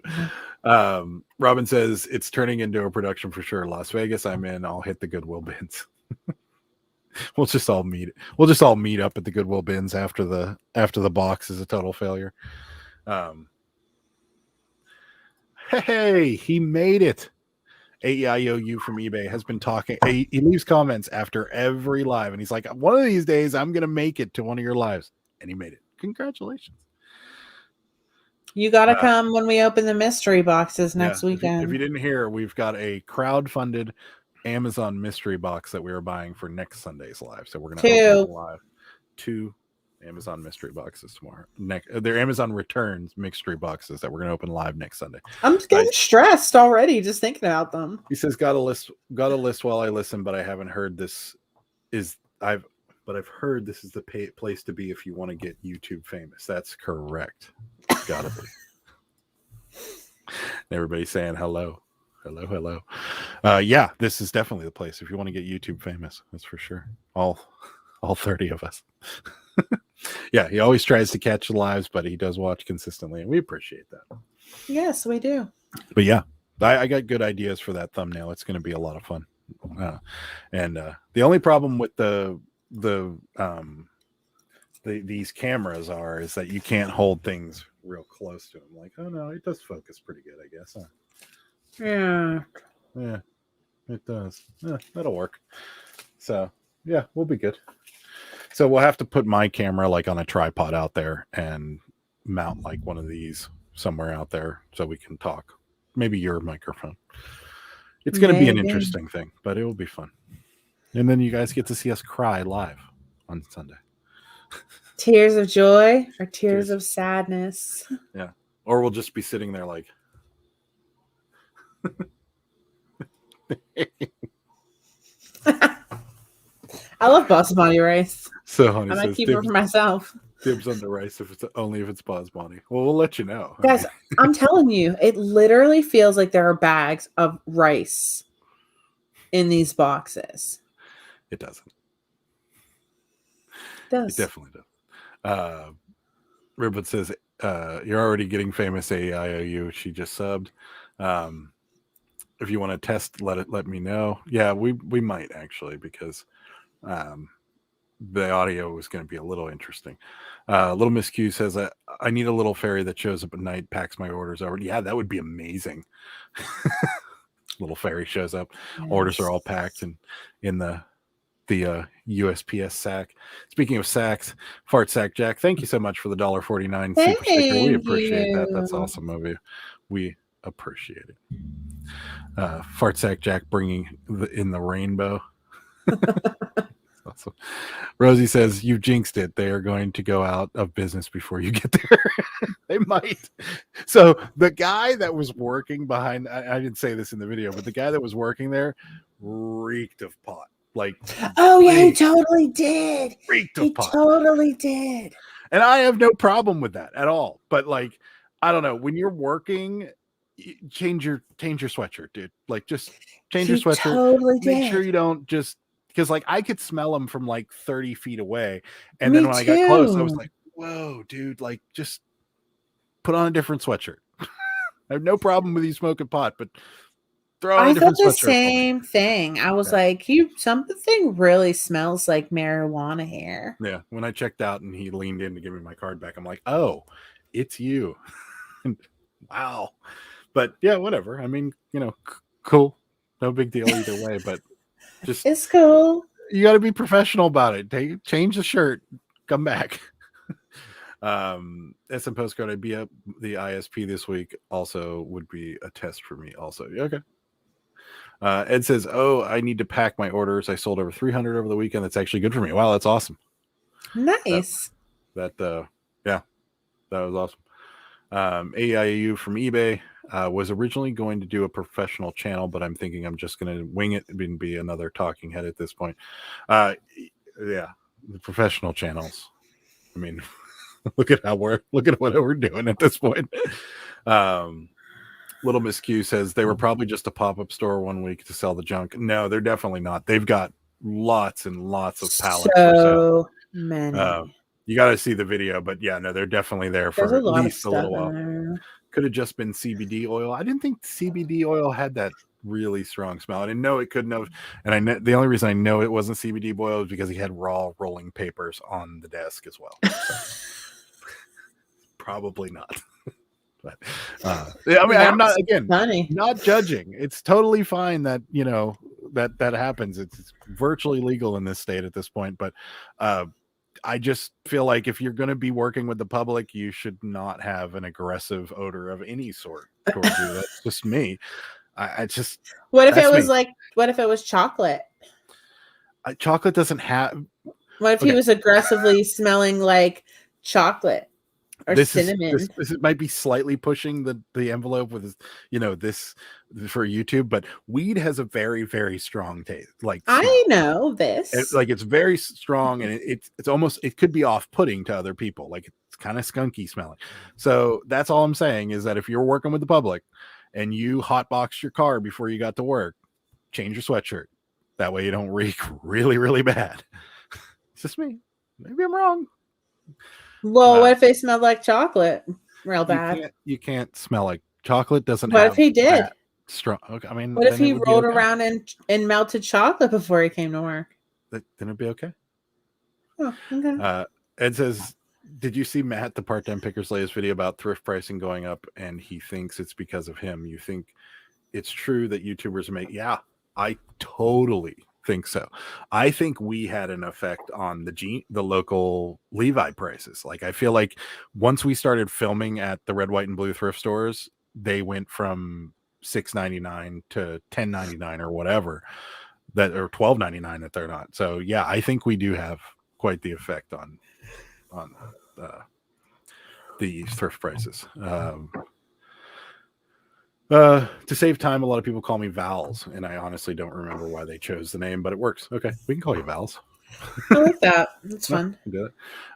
Robin says, it's turning into a production for sure. Las Vegas, I'm in. I'll hit the Goodwill bins. We'll just all meet up at the Goodwill bins after the box is a total failure. Hey, he made it. AEIOU from eBay has been talking. He leaves comments after every live, and he's like, one of these days I'm going to make it to one of your lives. And he made it. Congratulations. You got to come when we open the mystery boxes next weekend. If you didn't hear, we've got a crowd-funded Amazon mystery box that we are buying for next Sunday's live. So we're going to open live 2 Amazon mystery boxes tomorrow. They're Amazon returns mystery boxes that we're going to open live next Sunday. I'm getting stressed already just thinking about them. He says, got a list while I listen, but I haven't heard I've heard this is the place to be if you want to get YouTube famous. That's correct. Gotta be. Everybody's saying hello. Yeah, this is definitely the place if you want to get YouTube famous. That's for sure. All 30 of us. Yeah, he always tries to catch the lives, but he does watch consistently, and we appreciate that. Yes, we do. But yeah, I got good ideas for that thumbnail. It's going to be a lot of fun. And the only problem with these cameras is that you can't hold things real close to them. Like, oh no, it does focus pretty good, I guess. Yeah, it does. That'll work. So yeah, we'll be good. So we'll have to put my camera like on a tripod out there and mount like one of these somewhere out there so we can talk. Maybe your microphone. It's going to be an interesting thing, but it will be fun. And then you guys get to see us cry live on Sunday. Tears of joy or tears of sadness. Yeah. Or we'll just be sitting there like. I love basmati rice. So honey, I might keep it for myself. Dibs on the rice if it's basmati. Well, we'll let you know. Guys, I'm telling you, it literally feels like there are bags of rice in these boxes. It doesn't. It does. It definitely does. Riblet says, you're already getting famous, AIOU. She just subbed. if you want to test, let me know. Yeah, we might actually, because the audio was going to be a little interesting. Little Miss Q says, I need a little fairy that shows up at night, packs my orders over. Yeah, that would be amazing. Little fairy shows up, orders are all packed and in the USPS sack. Speaking of sacks, Fart Sack Jack, thank you so much for the $1.49 super sticker. We appreciate that. That's awesome of you. We appreciate it. Fart Sack Jack bringing in the rainbow. Awesome. Rosie says, you jinxed it. They are going to go out of business before you get there. They might. So the guy that was working behind, I didn't say this in the video, but the guy that was working there reeked of pot. Like, oh yeah, he totally did. Reeked he of pot. Totally did. And I have no problem with that at all. But like, I don't know, when you're working, change your sweatshirt, dude. Like, just change your sweatshirt. Totally Make sure you don't just, because like I could smell them from like 30 feet away. And Me then when I got close, I was like, whoa, dude, like just put on a different sweatshirt. I have no problem with you smoking pot, but throw on a different sweatshirt. I thought the same thing. I was like, something really smells like marijuana here. Yeah. When I checked out and he leaned in to give me my card back, I'm like, oh, it's you. Wow. But yeah, whatever. I mean, cool. No big deal either way, but just it's cool. You got to be professional about it. Change the shirt, come back. SM Postcard, I'd be up the ISP this week. Also would be a test for me. Also, okay. Ed says, "Oh, I need to pack my orders. I sold over 300 over the weekend. That's actually good for me. Wow, that's awesome. Nice. Yeah, that was awesome." AIU from eBay was originally going to do a professional channel, but I'm thinking I'm just going to wing it and be another talking head at this point. Yeah, the professional channels. I mean, look at what we're doing at this point. Little Miss Q says they were probably just a pop-up store one week to sell the junk. No, they're definitely not. They've got lots and lots of pallets. So many. You got to see the video, but yeah, no, they're definitely there for at least a little while. Could have just been CBD oil. I didn't think CBD oil had that really strong smell. I didn't know it couldn't have. And I know the only reason I know it wasn't CBD oil is because he had raw rolling papers on the desk as well. So, probably not. But I mean, I'm not not judging. It's totally fine that that happens. It's virtually legal in this state at this point, but I just feel like if you're going to be working with the public, you should not have an aggressive odor of any sort towards you. That's just me. I just. What if it was what if it was chocolate? Chocolate doesn't have. What if he was aggressively smelling like chocolate or cinnamon? This might be slightly pushing the envelope with this for YouTube, but weed has a very, very strong taste. Like I know this. It's very strong, and it's almost, it could be off-putting to other people. Like it's kind of skunky smelling. So that's all I'm saying is that if you're working with the public and you hotboxed your car before you got to work, change your sweatshirt. That way you don't reek really, really bad. It's just me. Maybe I'm wrong. Well, what if they smelled like chocolate real bad? You can't smell like chocolate. Doesn't. What if he did? Strong. Okay, I mean, what if he rolled around in melted chocolate before he came to work? Then it'd be okay. Oh, okay. Ed says, did you see Matt, the part-time picker's latest video about thrift pricing going up, and he thinks it's because of him? You think it's true that YouTubers make? Yeah, I totally think so. I think we had an effect on the local Levi prices. Like I feel like once we started filming at the red, white, and blue thrift stores, they went from $6.99 to $10.99 or whatever, or $12.99 that they're not. So yeah, I think we do have quite the effect on the thrift prices. To save time, a lot of people call me Vals, and I honestly don't remember why they chose the name, but it works. Okay, we can call you Vals. I like that. It's fun.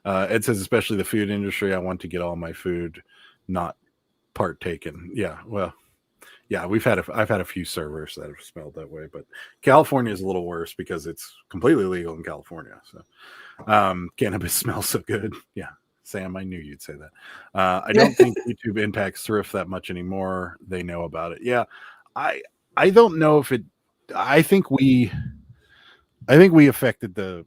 Ed says, especially the food industry, I want to get all my food not partaken. Yeah, well, yeah, I've had a few servers that have smelled that way, but California is a little worse because it's completely legal in California. So cannabis smells so good. Yeah. Sam, I knew you'd say that. I don't think YouTube impacts thrift that much anymore. They know about it. Yeah, I don't know if it. I think we affected the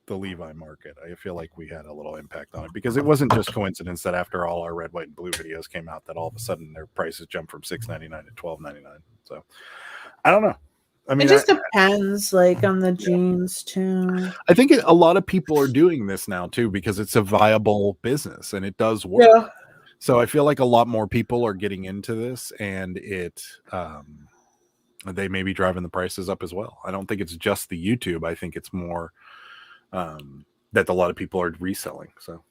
Levi market. I feel like we had a little impact on it because it wasn't just coincidence that after all our red, white, and blue videos came out, that all of a sudden their prices jumped from $6.99 to $12.99. So I don't know. I mean, it just depends, like on the jeans too. I think a lot of people are doing this now too because it's a viable business and it does work. Yeah. So I feel like a lot more people are getting into this, and they may be driving the prices up as well. I don't think it's just the YouTube. I think it's more that a lot of people are reselling. So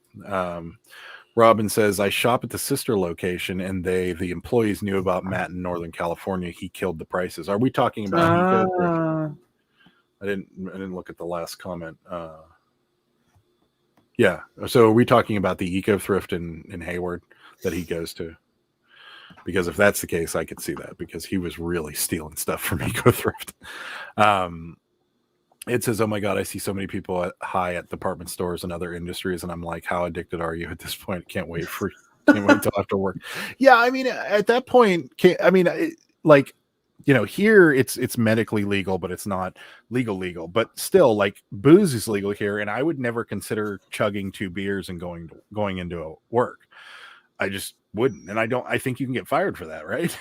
Robin says, I shop at the sister location, and the employees knew about Matt in Northern California. He killed the prices. Are we talking about Eco? I didn't look at the last comment. Yeah. So are we talking about the Eco Thrift in Hayward that he goes to? Because if that's the case, I could see that, because he was really stealing stuff from Eco Thrift. It says, oh my God, I see so many people high at department stores and other industries. And I'm like, how addicted are you at this point? Can't wait until after work. Yeah. I mean, at that point, here it's medically legal, but it's not legal, but still, like, booze is legal here. And I would never consider chugging 2 beers and going into work. I just wouldn't. And I think you can get fired for that, right?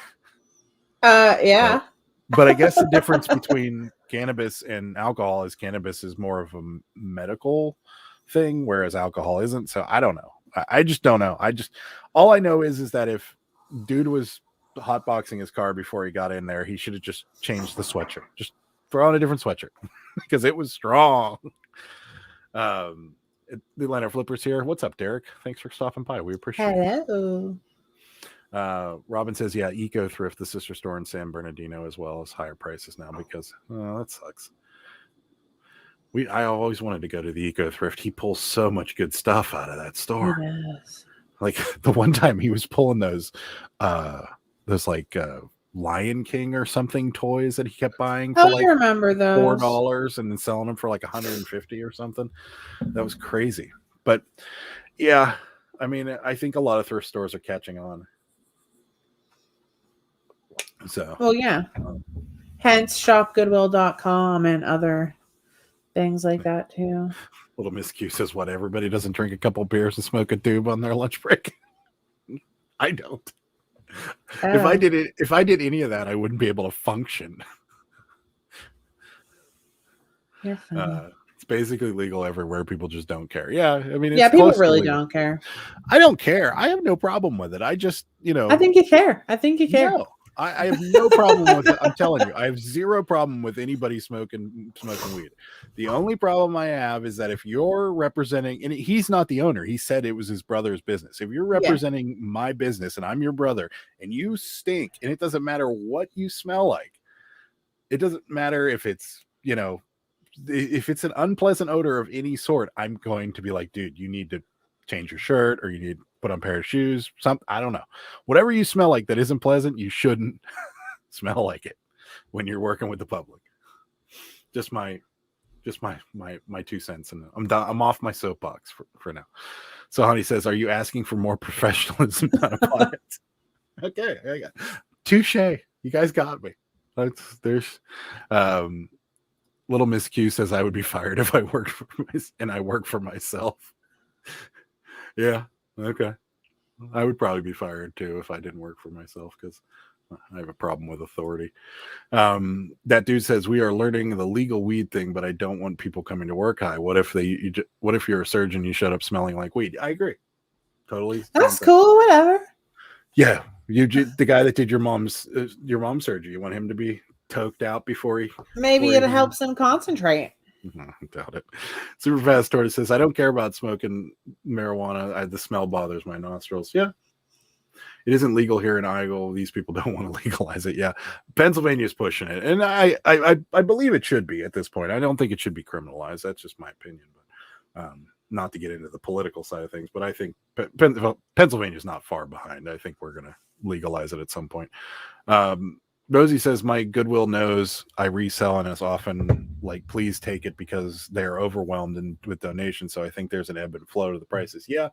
Yeah. But I guess the difference between cannabis and alcohol is cannabis is more of a medical thing, whereas alcohol isn't. So I don't know. I just don't know. All I know is that if dude was hotboxing his car before he got in there, he should have just changed the sweatshirt. Just throw on a different sweatshirt because it was strong. The Leonard Flippers here. What's up, Derek? Thanks for stopping by. We appreciate it. Hello. Robin says, yeah, Eco Thrift, the sister store in San Bernardino, as well as higher prices now because that sucks. I always wanted to go to the Eco Thrift. He pulls so much good stuff out of that store. Yes. Like the one time he was pulling those like Lion King or something toys that he kept buying for like remember those. $4 and then selling them for like $150 or something. That was crazy. But yeah, I mean, I think a lot of thrift stores are catching on. So, well, yeah. Hence shopgoodwill.com and other things like that too. Little Miss Q says, what, everybody doesn't drink a couple beers and smoke a tube on their lunch break? I don't. If I did any of that, I wouldn't be able to function. You're funny. It's basically legal everywhere. People just don't care. Yeah, I mean, yeah, people really don't care. I don't care. I have no problem with it. I just, I think you care. No, I have no problem with it. I'm telling you, I have zero problem with anybody smoking weed. The only problem I have is that if you're representing, and he's not the owner, he said it was his brother's business. If you're representing my business and I'm your brother and you stink, and it doesn't matter what you smell like, it doesn't matter if it's, if it's an unpleasant odor of any sort, I'm going to be like, dude, you need to change your shirt, or you need to put on a pair of shoes. I don't know. Whatever you smell like that isn't pleasant, you shouldn't smell like it when you're working with the public. Just my 2 cents, and I'm done. I'm off my soapbox for now. So Honey says, are you asking for more professionalism out of clients? Okay, I got touche. You guys got me. There's Little Miss Q says, I would be fired if I worked I work for myself. Yeah, okay. I would probably be fired too if I didn't work for myself, because I have a problem with authority. That dude says, we are learning the legal weed thing, but I don't want people coming to work high. What if you're a surgeon, you shut up smelling like weed? I agree. Totally. That's cool. Whatever. Yeah. The guy that did your mom's surgery, you want him to be toked out before maybe it helps him concentrate. I doubt it. Super Fast Tortoise says, I don't care about smoking marijuana. The smell bothers my nostrils. Yeah. It isn't legal here in Iowa. These people don't want to legalize it. Yeah. Pennsylvania's pushing it. And I believe it should be at this point. I don't think it should be criminalized. That's just my opinion. But not to get into the political side of things, but I think Pennsylvania's not far behind. I think we're going to legalize it at some point. Rosie says, my Goodwill knows I resell and is often like, please take it, because they're overwhelmed with donations. So I think there's an ebb and flow to the prices. Yeah.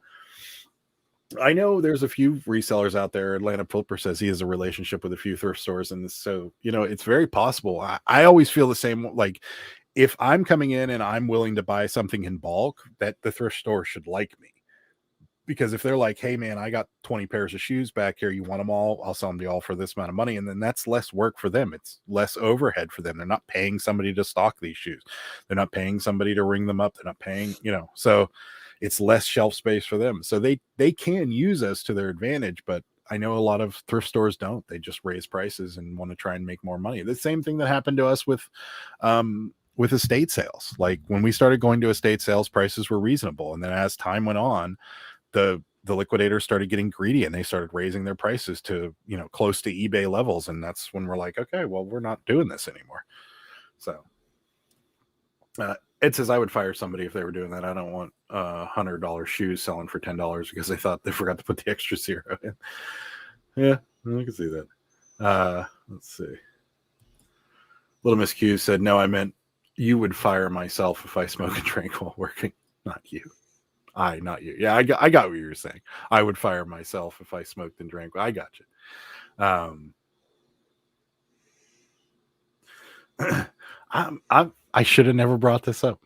I know there's a few resellers out there. Atlanta Flipper says he has a relationship with a few thrift stores, and so it's very possible. I always feel the same. Like if I'm coming in and I'm willing to buy something in bulk, that the thrift store should like me. Because if they're like, hey man, I got 20 pairs of shoes back here, you want them all, I'll sell them to you all for this amount of money. And then that's less work for them. It's less overhead for them. They're not paying somebody to stock these shoes. They're not paying somebody to ring them up. They're not paying, so it's less shelf space for them. So they can use us to their advantage, but I know a lot of thrift stores don't. They just raise prices and want to try and make more money. The same thing that happened to us with estate sales. Like when we started going to estate sales, prices were reasonable. And then as time went on, the liquidators started getting greedy and they started raising their prices to, close to eBay levels. And that's when we're like, okay, well, we're not doing this anymore. So Ed says I would fire somebody if they were doing that. I don't want $100 shoes selling for $10 because they thought they forgot to put the extra zero in. Yeah, I can see that. Let's see. Little Miss Q said, no, I meant you would fire myself if I smoke and drink while working. Not you. Not you. Yeah, I got what you were saying. I would fire myself if I smoked and drank. I got you. I should have never brought this up.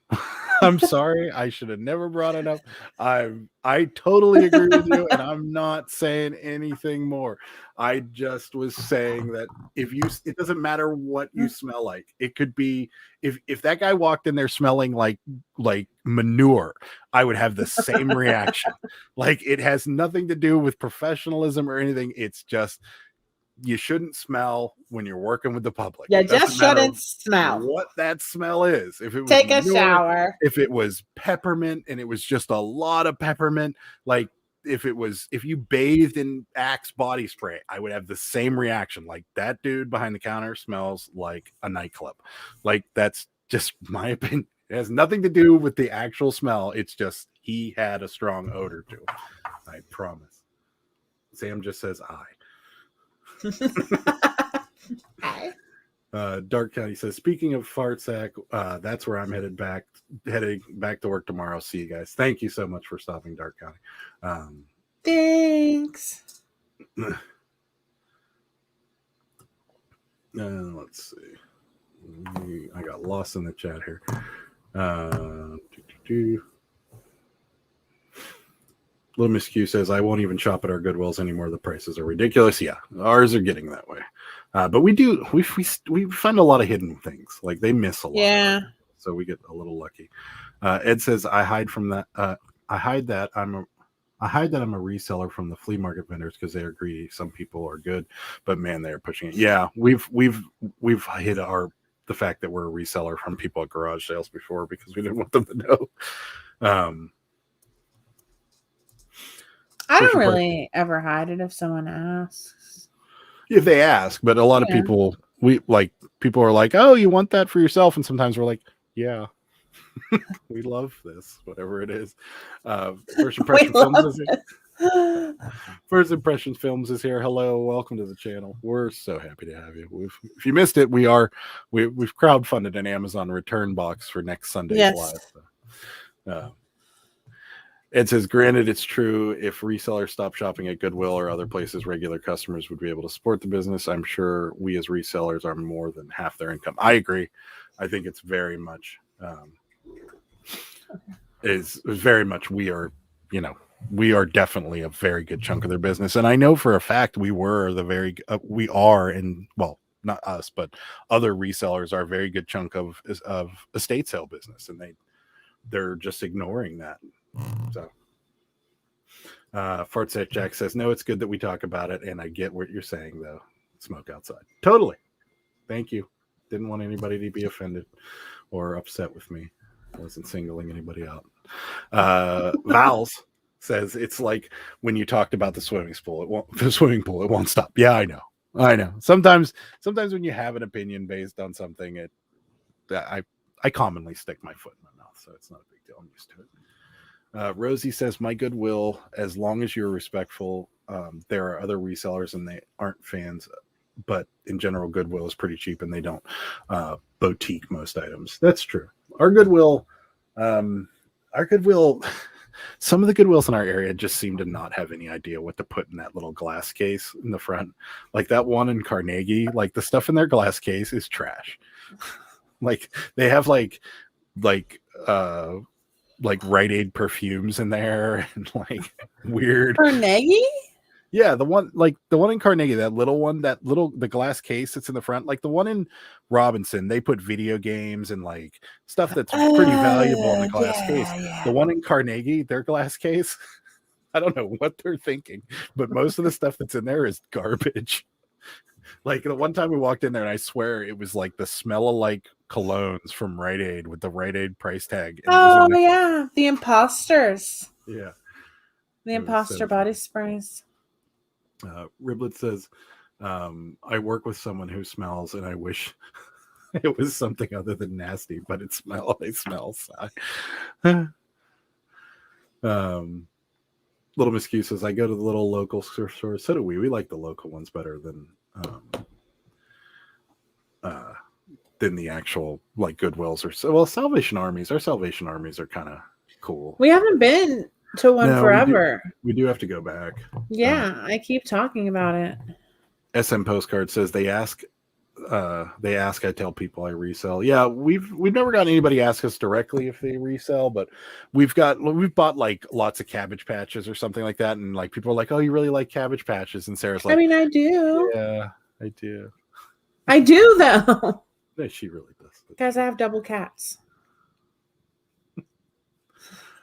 I'm sorry. I should have never brought it up. I totally agree with you, and I'm not saying anything more. I just was saying that it doesn't matter what you smell like. It could be if that guy walked in there smelling like manure, I would have the same reaction. Like it has nothing to do with professionalism or anything. It's just you shouldn't smell when you're working with the public. Yeah, just shouldn't smell. What that smell is. If it was take a shower. If it was peppermint and it was just a lot of peppermint, like if you bathed in Axe body spray, I would have the same reaction. Like that dude behind the counter smells like a nightclub. Like that's just my opinion. It has nothing to do with the actual smell. It's just he had a strong odor to him. I promise. Sam just says I. Dark County says, speaking of fart sack, that's where I'm heading back to work tomorrow. See you guys. Thank you so much for stopping, Dark County. Thanks. Let's see. I got lost in the chat here. Little Miss Q says, I won't even shop at our Goodwills anymore. The prices are ridiculous. Yeah, ours are getting that way. But we find a lot of hidden things. Like they miss a lot. Yeah. So we get a little lucky. Ed says, I hide that I'm a reseller from the flea market vendors because they are greedy. Some people are good, but man, they are pushing it. Yeah, we've hid the fact that we're a reseller from people at garage sales before because we didn't want them to know. I don't really ever hide it if someone asks. If they ask, but a lot of people, people are like, oh, you want that for yourself? And sometimes we're like, yeah, we love this, whatever it is. First Impression Films is here. First Impression Films is here. Hello, welcome to the channel. We're so happy to have you. If you missed it, we've crowdfunded an Amazon return box for next Sunday's live. So, Ed says, granted, it's true. If resellers stop shopping at Goodwill or other places, regular customers would be able to support the business. I'm sure we as resellers are more than half their income. I agree. I think it's very much we are definitely a very good chunk of their business. And I know for a fact we are, and well, not us, but other resellers are a very good chunk of estate sale business, and they're just ignoring that. So Fartsack Jack says, no, it's good that we talk about it, and I get what you're saying though. Smoke outside. Totally. Thank you. Didn't want anybody to be offended or upset with me. I wasn't singling anybody out. Vals says it's like when you talked about the swimming pool. It won't stop. Yeah, I know. Sometimes when you have an opinion based on something, I commonly stick my foot in my mouth, so it's not a big deal. I'm used to it. Rosie says, my Goodwill, as long as you're respectful, there are other resellers and they aren't fans, but in general, Goodwill is pretty cheap and they don't boutique most items. That's true. Our Goodwill, some of the Goodwills in our area just seem to not have any idea what to put in that little glass case in the front. Like that one in Carnegie, like the stuff in their glass case is trash. Like they have like Rite Aid perfumes in there and like weird. Carnegie? Yeah, the one in Carnegie, the glass case that's in the front, like the one in Robinson, they put video games and like stuff that's pretty valuable in the glass case. Yeah. The one in Carnegie, their glass case, I don't know what they're thinking, but most of the stuff that's in there is garbage. Like the one time we walked in there, and I swear it was like the smell of like colognes from Rite Aid with the Rite Aid price tag. And Oh yeah, the imposters. Yeah, The imposter body sprays. Riblet says, I work with someone who smells, and I wish it was something other than nasty, but it smells. Little Miss Q says, I go to the little local store. So do we. We like the local ones better than the actual like Goodwills or Salvation Armies. Our Salvation Armies are kind of cool. We haven't been to one forever. We do have to go back. Yeah, I keep talking about it. SM Postcard says they ask, I tell people I resell. Yeah, we've never gotten anybody ask us directly if they resell, but we've bought like lots of Cabbage Patches or something like that, and like people are like, oh, you really like Cabbage Patches? And Sarah's like, I mean, I do. Yeah, I do. I do though. No, she really does. Guys, I have double cats.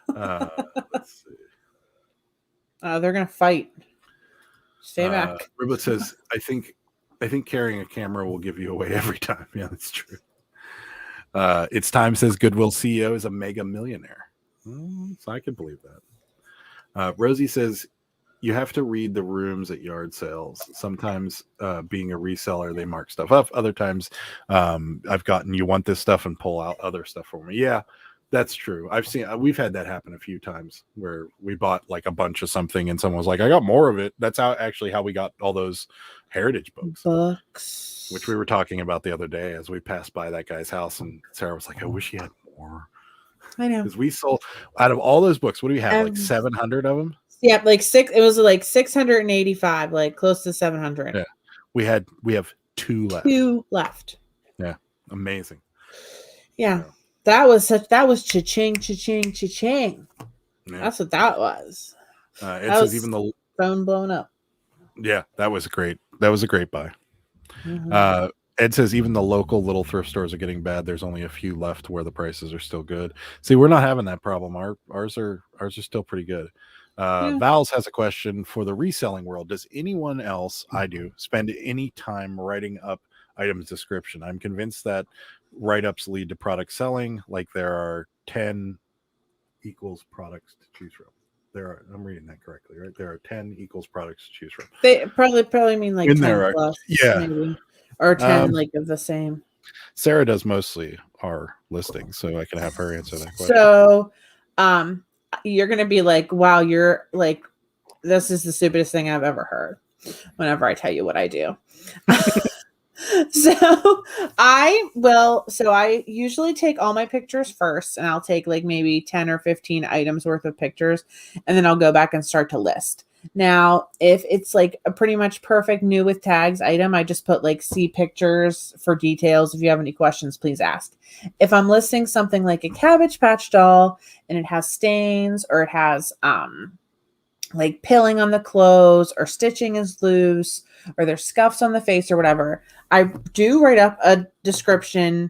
Let's see. They're gonna fight. Stay back. Riblet says, I think carrying a camera will give you away every time. Yeah, that's true. It's Time says Goodwill CEO is a mega millionaire. So I could believe that. Rosie says, you have to read the rooms at yard sales. Sometimes being a reseller, they mark stuff up. Other times I've gotten, you want this stuff, and pull out other stuff for me. Yeah, that's true. We've had that happen a few times where we bought like a bunch of something and someone was like, I got more of it. That's how we got all those heritage books, which we were talking about the other day as we passed by that guy's house, and Sarah was like, I wish he had more. I know. Because we sold out of all those books, what do we have? Like 700 of them? Yeah, like six. It was like 685, like close to 700. Yeah. We have two left. Yeah. Amazing. Yeah. That was cha-ching, cha-ching, cha-ching. Yeah. That's what that was. It that says was even the phone blown up. Yeah, that was great. That was a great buy. Mm-hmm. Ed says even the local little thrift stores are getting bad. There's only a few left where the prices are still good. See, we're not having that problem. Ours are still pretty good. Val's has a question for the reselling world. Does anyone else, I do, spend any time writing up items description? I'm convinced that write-ups lead to product selling. Like there are 10 equals products to choose from. I'm reading that correctly, right? There are 10 equals products to choose from. They probably mean like 10 plus, yeah, maybe, or 10 like of the same. Sarah does mostly our listings, so I can have her answer that question. So, you're gonna be like, wow, you're like, this is the stupidest thing I've ever heard. Whenever I tell you what I do. So I usually take all my pictures first, and I'll take like maybe 10 or 15 items worth of pictures, and then I'll go back and start to list. Now, if it's like a pretty much perfect new with tags item, I just put like see pictures for details. If you have any questions, please ask. If I'm listing something like a Cabbage Patch doll and it has stains, or it has like pilling on the clothes, or stitching is loose, or there's scuffs on the face or whatever, I do write up a description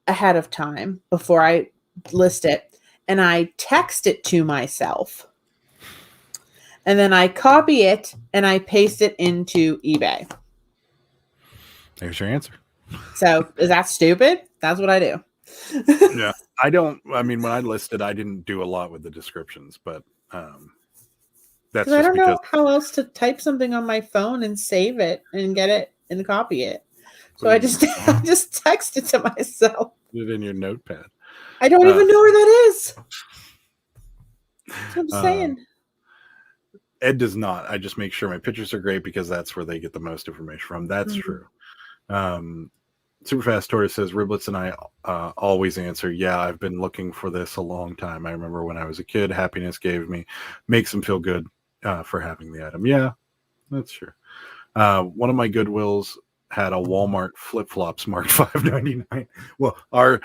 ahead of time before I list it, and I text it to myself, and then I copy it and I paste it into eBay. There's your answer. So is that stupid? That's what I do. Yeah. When I listed, I didn't do a lot with the descriptions, but that's just I don't know because how else to type something on my phone and save it and get it and copy it. So I just text it to myself. Put it in your notepad. I don't even know where that is. That's what I'm saying. Ed does not. I just make sure my pictures are great because that's where they get the most information from. That's true. Superfast Tortoise says Riblets and I always answer, yeah, I've been looking for this a long time. I remember when I was a kid, happiness makes them feel good for having the item. Yeah, that's true. One of my Goodwills had a Walmart flip flops marked $5.99. Well, our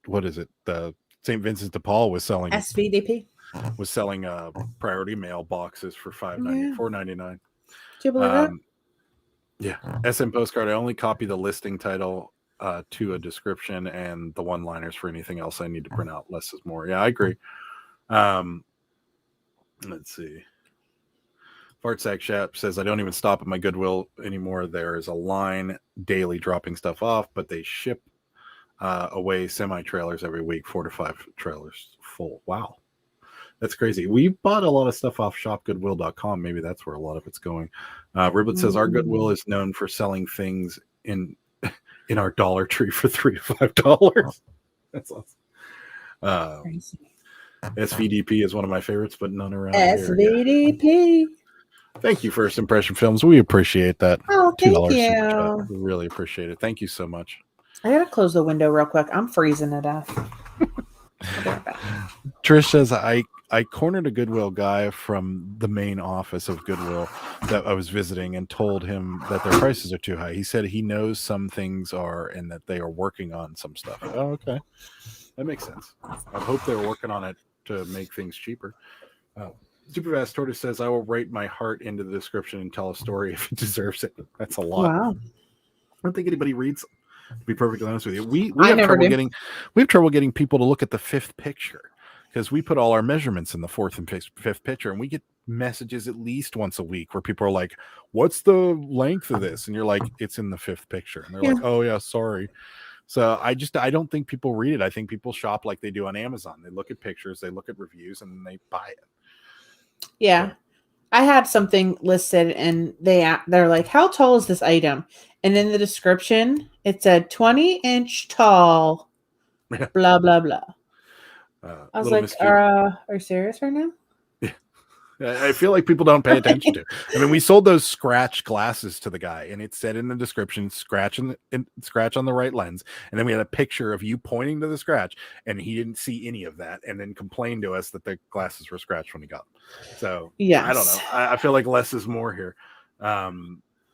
what is it? The St. Vincent de Paul was selling SVDP. Priority mail boxes for Yeah. $4.99. Do you believe that? Yeah. SM Postcard, I only copy the listing title to a description and the one-liners. For anything else I need to print out. Less is more. Yeah, I agree. Let's see. Fartsack Shap says, I don't even stop at my Goodwill anymore. There is a line daily dropping stuff off, but they ship away semi-trailers every week, 4 to 5 trailers full. Wow. That's crazy. We bought a lot of stuff off shopgoodwill.com. Maybe that's where a lot of it's going. Riblet says, our Goodwill is known for selling things in our Dollar Tree for $3 to $5. That's awesome. Crazy. SVDP is one of my favorites, but none around here. SVDP. Thank you, First Impression Films. We appreciate that. Oh, thank $2 super you. chat. We really appreciate it. Thank you so much. I gotta close the window real quick. I'm freezing to death. I'll be right back. Trish says, I cornered a Goodwill guy from the main office of Goodwill that I was visiting and told him that their prices are too high. He said he knows some things are and that they are working on some stuff. Oh, okay. That makes sense. I hope they're working on it to make things cheaper. Superfast Tortoise says, I will write my heart into the description and tell a story if it deserves it. That's a lot. Wow. I don't think anybody reads them, to be perfectly honest with you. We I have never trouble do. we have trouble getting people to look at the fifth picture because we put all our measurements in the fourth and fifth picture, and we get messages at least once a week where people are like, what's the length of this? And you're like, it's in the fifth picture. And they're like, oh yeah, sorry. So I don't think people read it. I think people shop like they do on Amazon. They look at pictures, they look at reviews, and they buy it. Yeah. So, I had something listed and they're like, how tall is this item? And in the description, it said 20-inch tall, Yeah. blah, blah, blah. I was Little like, Miss are you serious right now? I feel like people don't pay attention to it. I mean, we sold those scratch glasses to the guy, and it said in the description, scratch on the right lens. And then we had a picture of you pointing to the scratch, and he didn't see any of that, and then complained to us that the glasses were scratched when he got them. So Yes. I don't know. I feel like less is more here.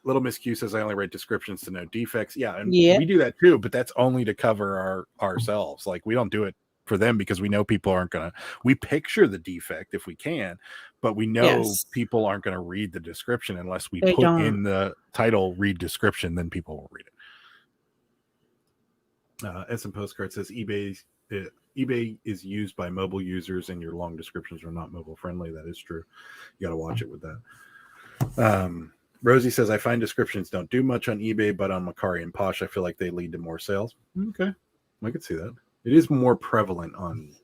Little Miss Q says, I only write descriptions to know defects. Yeah, and we do that too, but that's only to cover ourselves. Like, we don't do it for them because we know people aren't gonna. We picture the defect if we can, but we know people aren't going to read the description unless we put in the title read description. Then people will read it. SM Postcard says eBay is used by mobile users, and your long descriptions are not mobile friendly. That is true. You got to watch it with that. Rosie says, I find descriptions don't do much on eBay, but on Macari and Posh, I feel like they lead to more sales. Okay, I could see that. It is more prevalent on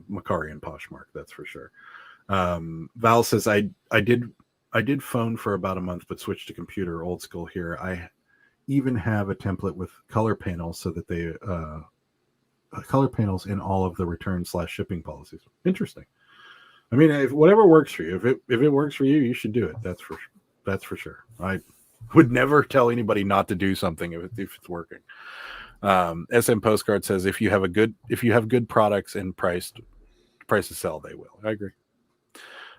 Macari and Poshmark, that's for sure. Val says, I did phone for about a month, but switched to computer, old school here. I even have a template with color panels so that they color panels in all of the return/shipping policies. Interesting. I mean, whatever works for you. If it works for you, you should do it. That's for sure. I would never tell anybody not to do something if it's working. SM Postcard says, if you have good products and prices sell, they will. I agree.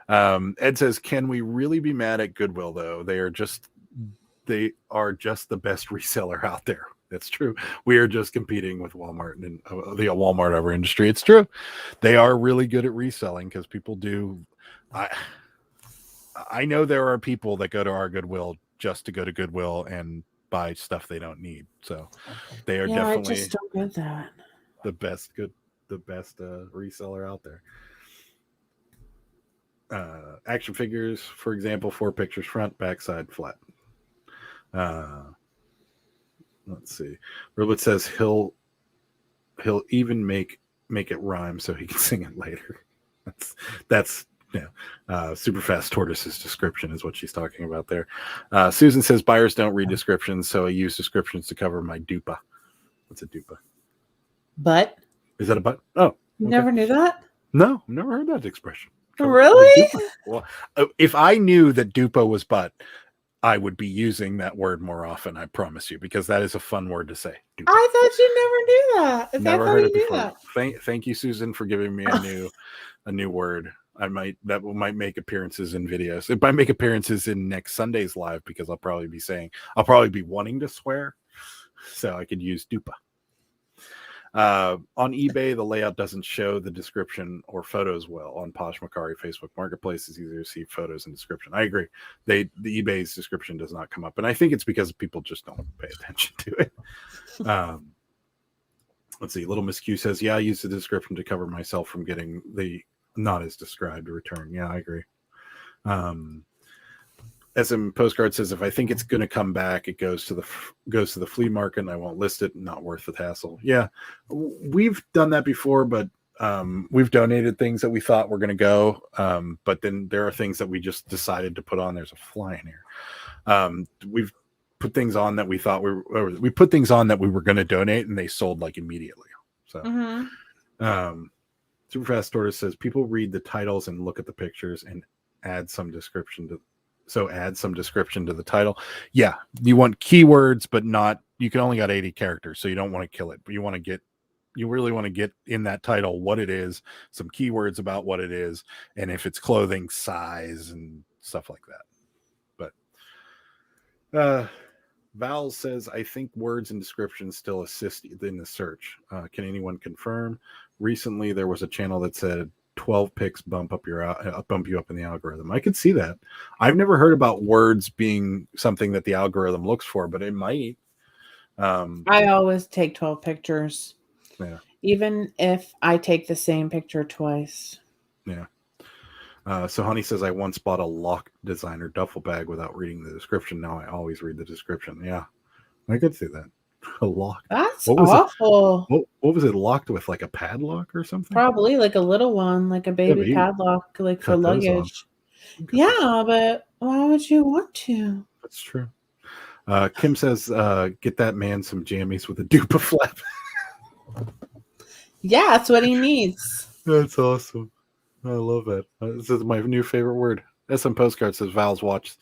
Ed says, can we really be mad at Goodwill though? They are just the best reseller out there. That's true. We are just competing with Walmart and the Walmart of our industry. It's true. They are really good at reselling because people do. I know there are people that go to our Goodwill just to go to Goodwill and buy stuff they don't need. So they are definitely I just don't get that. the best reseller out there. Action figures, for example, 4 pictures, front, back, side, flat. Let's see. Riblet says he'll even make it rhyme so he can sing it later. That's super fast tortoise's description is what she's talking about there. Susan says buyers don't read descriptions, so I use descriptions to cover my dupa. What's a dupa? Butt? Is that a butt? Oh, you never knew that? No, I've never heard that expression. Really? Well, if I knew that dupa was butt, I would be using that word more often. I promise you, because that is a fun word to say. Dupa. I thought you never knew that. Never I thought heard you it knew before. that. Thank you, Susan, for giving me a new word. Might make appearances in videos. It might make appearances in next Sunday's live, because I'll probably be wanting to swear, so I could use dupa. On eBay, the layout doesn't show the description or photos well. On Poshmark Facebook Marketplace, it's easier to see photos and description. I agree. The eBay's description does not come up, and I think it's because people just don't pay attention to it. Let's see. Little Miss Q says, "Yeah, I use the description to cover myself from getting the not as described return." Yeah, I agree. SM Postcard says, "If I think it's going to come back, it goes to the flea market, and I won't list it. Not worth the hassle." Yeah, we've done that before, but we've donated things that we thought were going to go, but then there are things that we just decided to put on. There's a fly in here. We've put things on that we thought we put things on that we were going to donate, and they sold like immediately. So, Superfast Tortoise says, "People read the titles and look at the pictures and add some description to." So add some description to the title. Yeah, you want keywords, but not. You can only got 80 characters, so you don't want to kill it. But you really want to get in that title what it is, some keywords about what it is, and if it's clothing, size, and stuff like that. But Val says, "I think words and descriptions still assist in the search. Can anyone confirm? Recently, there was a channel that said 12 picks bump you up in the algorithm." I could see that. I've never heard about words being something that the algorithm looks for, but it might. I always take 12 pictures. Yeah. Even if I take the same picture twice. Yeah. So Honey says, "I once bought a lock designer duffel bag without reading the description. Now I always read the description." Yeah, I could see that. A lock. That's What was awful. What was it locked with? Like a padlock or something? Probably like a little one, like a baby you padlock, like for cut those off. luggage. Yeah, but why would you want to? That's true. Kim says, "Get that man some jammies with a dupa flap." Yeah, that's what he needs. That's awesome. I love that. This is my new favorite word. SM Postcard says, "Val's watch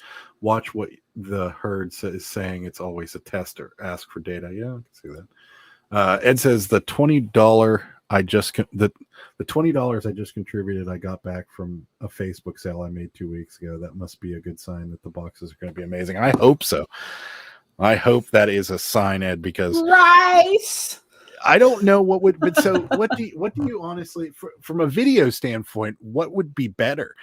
what the herd is saying. It's always a tester. Ask for data." Yeah, I can see that. Ed says, the $20 I just contributed, I got back from a Facebook sale I made 2 weeks ago. That must be a good sign that the boxes are going to be amazing. I hope so. I hope that is a sign, Ed, because Right. I don't know what would, but so what do you honestly, from a video standpoint, what would be better?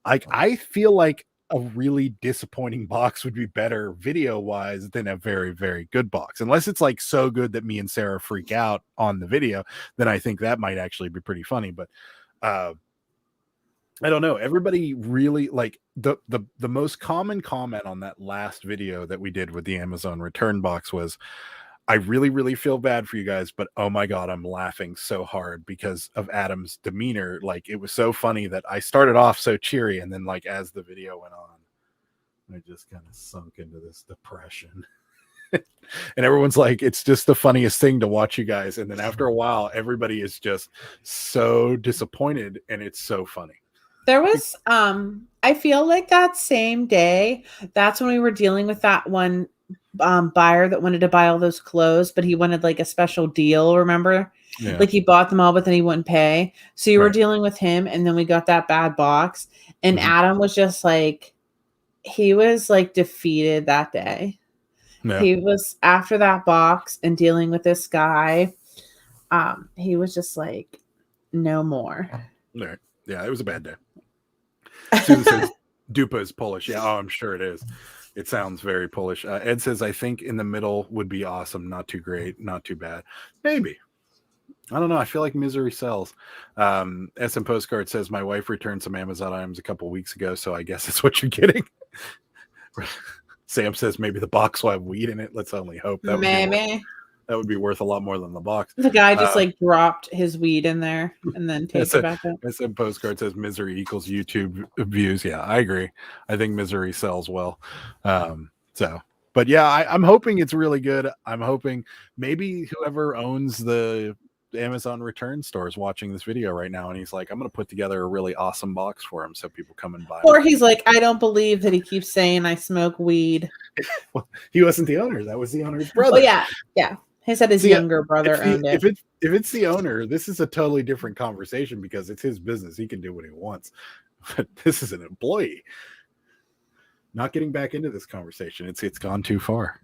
Like, I feel like a really disappointing box would be better video wise than a very, very good box. Unless it's like so good that me and Sarah freak out on the video, then I think that might actually be pretty funny. But I don't know. Everybody really like the most common comment on that last video that we did with the Amazon return box was, "I really, really feel bad for you guys, but oh my God, I'm laughing so hard because of Adam's demeanor. Like, it was so funny that I started off so cheery, and then like as the video went on, I just kind of sunk into this depression." And everyone's like, "It's just the funniest thing to watch you guys." And then after a while, everybody is just so disappointed, and it's so funny. There was I feel like that same day, that's when we were dealing with that one buyer that wanted to buy all those clothes, but he wanted like a special deal, remember? Yeah. Like he bought them all, but then he wouldn't pay. So you were dealing with him, and then we got that bad box. And Adam was just like, he was like defeated that day. Yeah. He was after that box and dealing with this guy. He was just like, no more. Right. Yeah, it was a bad day. Susan says dupa is Polish. Yeah, oh, I'm sure it is. It sounds very Polish. Ed says, "I think in the middle would be awesome. Not too great, not too bad. Maybe." I don't know. I feel like misery sells. SM Postcard says, "My wife returned some Amazon items a couple weeks ago, so I guess that's what you're getting." Sam says, "Maybe the box will have weed in it. Let's only hope." That would be worth a lot more than the box. The guy just like dropped his weed in there and then takes it back up. SM Postcard says, "Misery equals YouTube views." Yeah, I agree. I think misery sells well. But yeah, I'm hoping it's really good. I'm hoping maybe whoever owns the Amazon return stores watching this video right now, and he's like, I'm going to put together a really awesome box for him so people come and buy Or them. he's like, I don't believe that he keeps saying I smoke weed. Well, he wasn't the owner. That was the owner's brother. Well, yeah. He said his younger brother owned it. If it's the owner, this is a totally different conversation because it's his business. He can do what he wants. But this is an employee. Not getting back into this conversation. It's gone too far.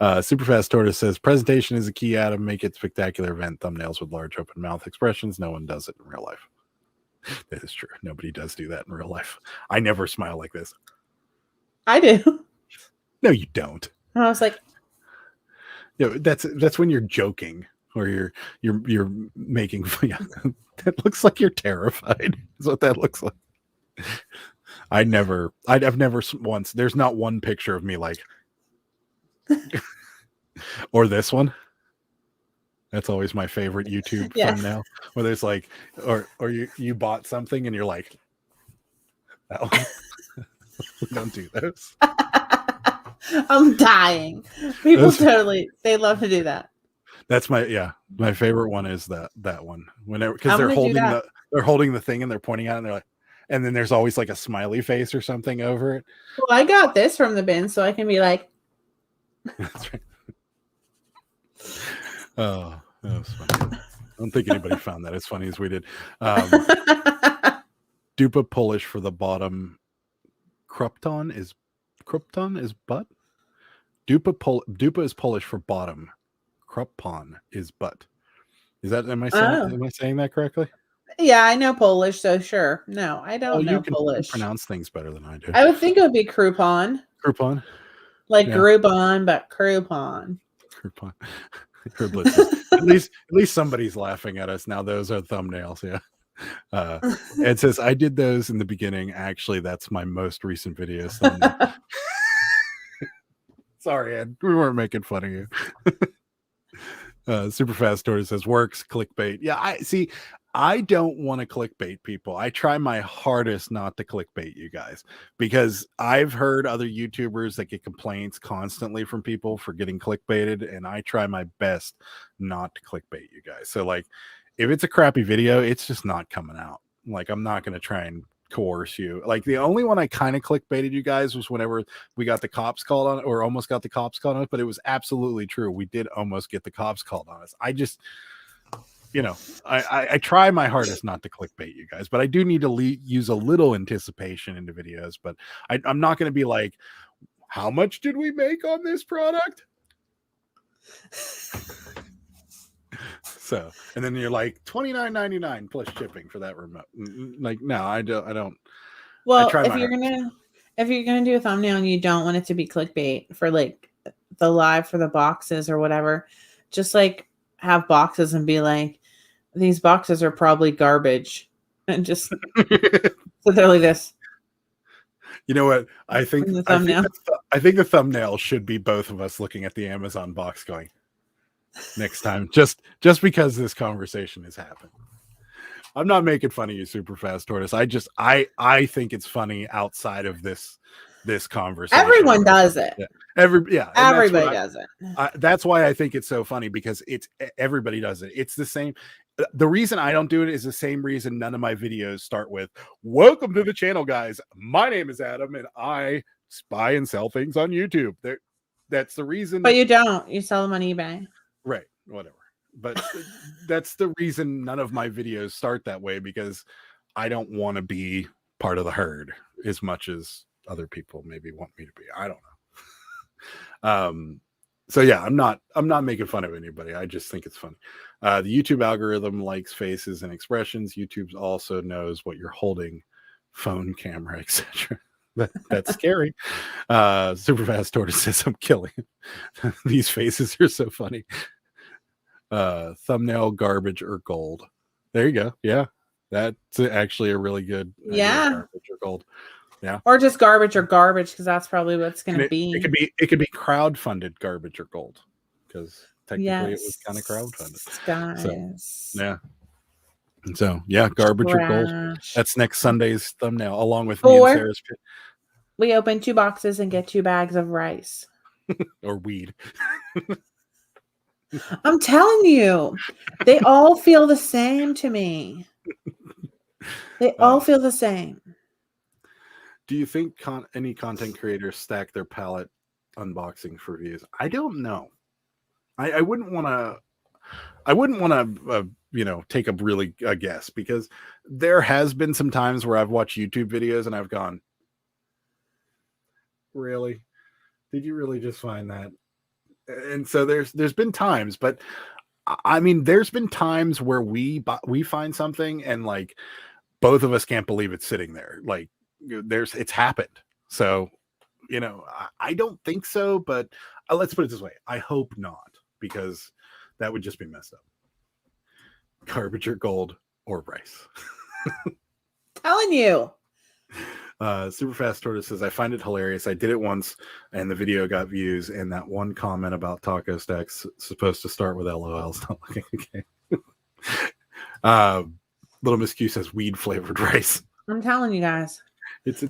Superfast Tortoise says presentation is a key, Adam. Make it spectacular event. Thumbnails with large open mouth expressions. No one does it in real life. That is true. Nobody does do that in real life. I never smile like this. I do. No, you don't. And I was like, that's when you're joking or you're making. Yeah, that looks like you're terrified. Is what that looks like. I've never once. There's not one picture of me like, or this one. That's always my favorite YouTube thumbnail. Where there's like, or you bought something and you're like, that one. Don't do those. I'm dying. People they love to do that. That's my favorite one is that one. Whenever, because they're holding the thing and they're pointing at it and they're like, and then there's always like a smiley face or something over it. Well, I got this from the bin, so I can be like, that's right. Oh, that was funny. I don't think anybody found that as funny as we did. Dupa Polish for the bottom. Krupton is butt. Dupa is Polish for bottom. Krupon is butt. Is that am I saying that correctly? Yeah, I know Polish, so sure. No, I don't know Polish. You pronounce things better than I do. I would think it would be Groupon. Groupon? Like Groupon, but Groupon. Groupon. at least somebody's laughing at us now. Those are thumbnails, yeah. It says I did those in the beginning. Actually, that's my most recent videos. Sorry, Ed. We weren't making fun of you. Superfast Story says works clickbait. Yeah, I don't want to clickbait people. I try my hardest not to clickbait you guys because I've heard other YouTubers that get complaints constantly from people for getting clickbaited, and I try my best not to clickbait you guys. So like, if it's a crappy video, it's just not coming out. Like, I'm not going to try and coerce you. Like, the only one I kind of clickbaited you guys was whenever we got the cops called on, or almost got the cops called on us, but it was absolutely true. We did almost get the cops called on us. I just, I try my hardest not to clickbait you guys, but I do need to use a little anticipation into videos. But I'm not going to be like, how much did we make on this product? So, and then you're like $29.99 plus shipping for that remote. Like, no, I don't. Well, if you're gonna do a thumbnail and you don't want it to be clickbait for like the live for the boxes or whatever, just like have boxes and be like, these boxes are probably garbage, and just so they're like this. You know what? I think the thumbnail should be both of us looking at the Amazon box going, next time, just because this conversation has happened. I'm not making fun of you, Superfast Tortoise. I think it's funny outside of this conversation. Everyone does it. Yeah. Everybody does it. That's why I think it's so funny, because everybody does it. It's the same. The reason I don't do it is the same reason none of my videos start with "Welcome to the channel, guys. My name is Adam, and I spy and sell things on YouTube." That's the reason. But you don't. You sell them on eBay. Right. Whatever. But that's the reason none of my videos start that way, because I don't want to be part of the herd as much as other people maybe want me to be. I don't know. So yeah, I'm not making fun of anybody. I just think it's funny. The YouTube algorithm likes faces and expressions. YouTube also knows what you're holding, phone, camera, etc. That's scary. Superfast Tortoise says I'm killing him. These faces are so funny. Thumbnail garbage or gold. There you go. Yeah, that's actually a really good idea, garbage or gold. Yeah, or just garbage or garbage, because that's probably what's going to be. It could be crowdfunded garbage or gold, because technically it was kind of crowdfunded. Guys. So, yeah. So yeah, garbage or gold. That's next Sunday's thumbnail, along with me and Sarah's. We open 2 boxes and get 2 bags of rice or weed. I'm telling you, they all feel the same to me. They all feel the same. Do you think any content creators stack their palette unboxing for views? I don't know. I wouldn't want to. I wouldn't want to, take a guess, because there has been some times where I've watched YouTube videos and I've gone, really? Did you really just find that? And so there's been times, but I mean, there's been times where we find something and like both of us can't believe it's sitting there. Like it's happened. So, I don't think so, but let's put it this way. I hope not, because that would just be messed up. Garbage or gold or rice. Telling you. Super Fast Tortoise says, I find it hilarious. I did it once and the video got views, and that one comment about taco stacks supposed to start with LOLs. Not looking okay. Little Miss Q says weed flavored rice. I'm telling you guys.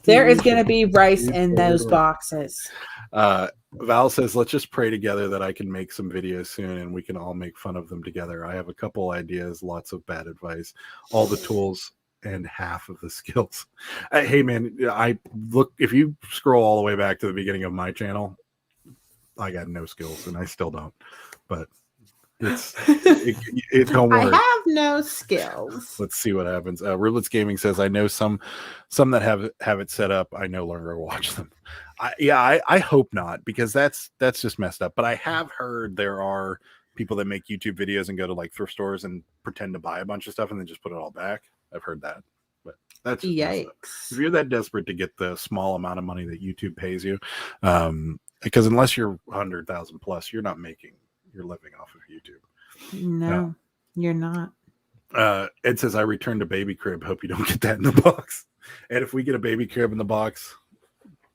There is going to be rice in those boxes. Val says, let's just pray together that I can make some videos soon and we can all make fun of them together. I have a couple ideas, lots of bad advice, all the tools and half of the skills. Hey man, if you scroll all the way back to the beginning of my channel, I got no skills and I still don't, but it don't worry. I have no skills. Let's see what happens. Riblets Gaming says, I know some that have it set up. I no longer watch them. I hope not, because that's just messed up. But I have heard there are people that make YouTube videos and go to like thrift stores and pretend to buy a bunch of stuff and then just put it all back. I've heard that, but that's just yikes. If you're that desperate to get the small amount of money that YouTube pays you, because unless you're 100,000 plus, you're not making your living off of YouTube. No, you're not. Ed says, I returned a baby crib. Hope you don't get that in the box. And if we get a baby crib in the box,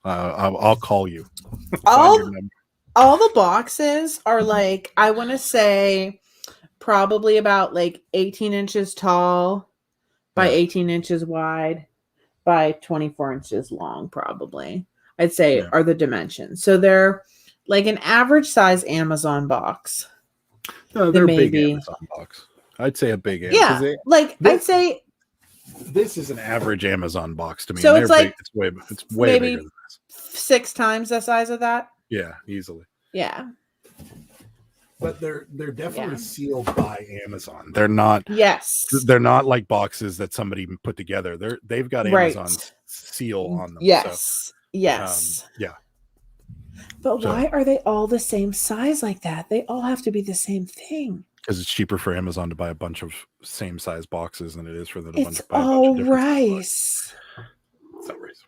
I'll call you. All the boxes are like, I want to say probably about like 18 inches tall by 18 inches wide by 24 inches long, probably. I'd say are the dimensions. So they're like an average size Amazon box. No, they're a big Amazon box. I'd say a big Amazon. Yeah, I'd say this is an average Amazon box to me. So it's like big. It's way bigger than this. 6 times the size of that. Yeah, easily. Yeah. But they're definitely sealed by Amazon. They're not. Yes. They're not like boxes that somebody put together. They've got Amazon's seal on them. Yes. So, yes. Yeah. But why are they all the same size like that? They all have to be the same thing. Because it's cheaper for Amazon to buy a bunch of same size boxes than it is for them to buy a bunch of different rice. It's not rice.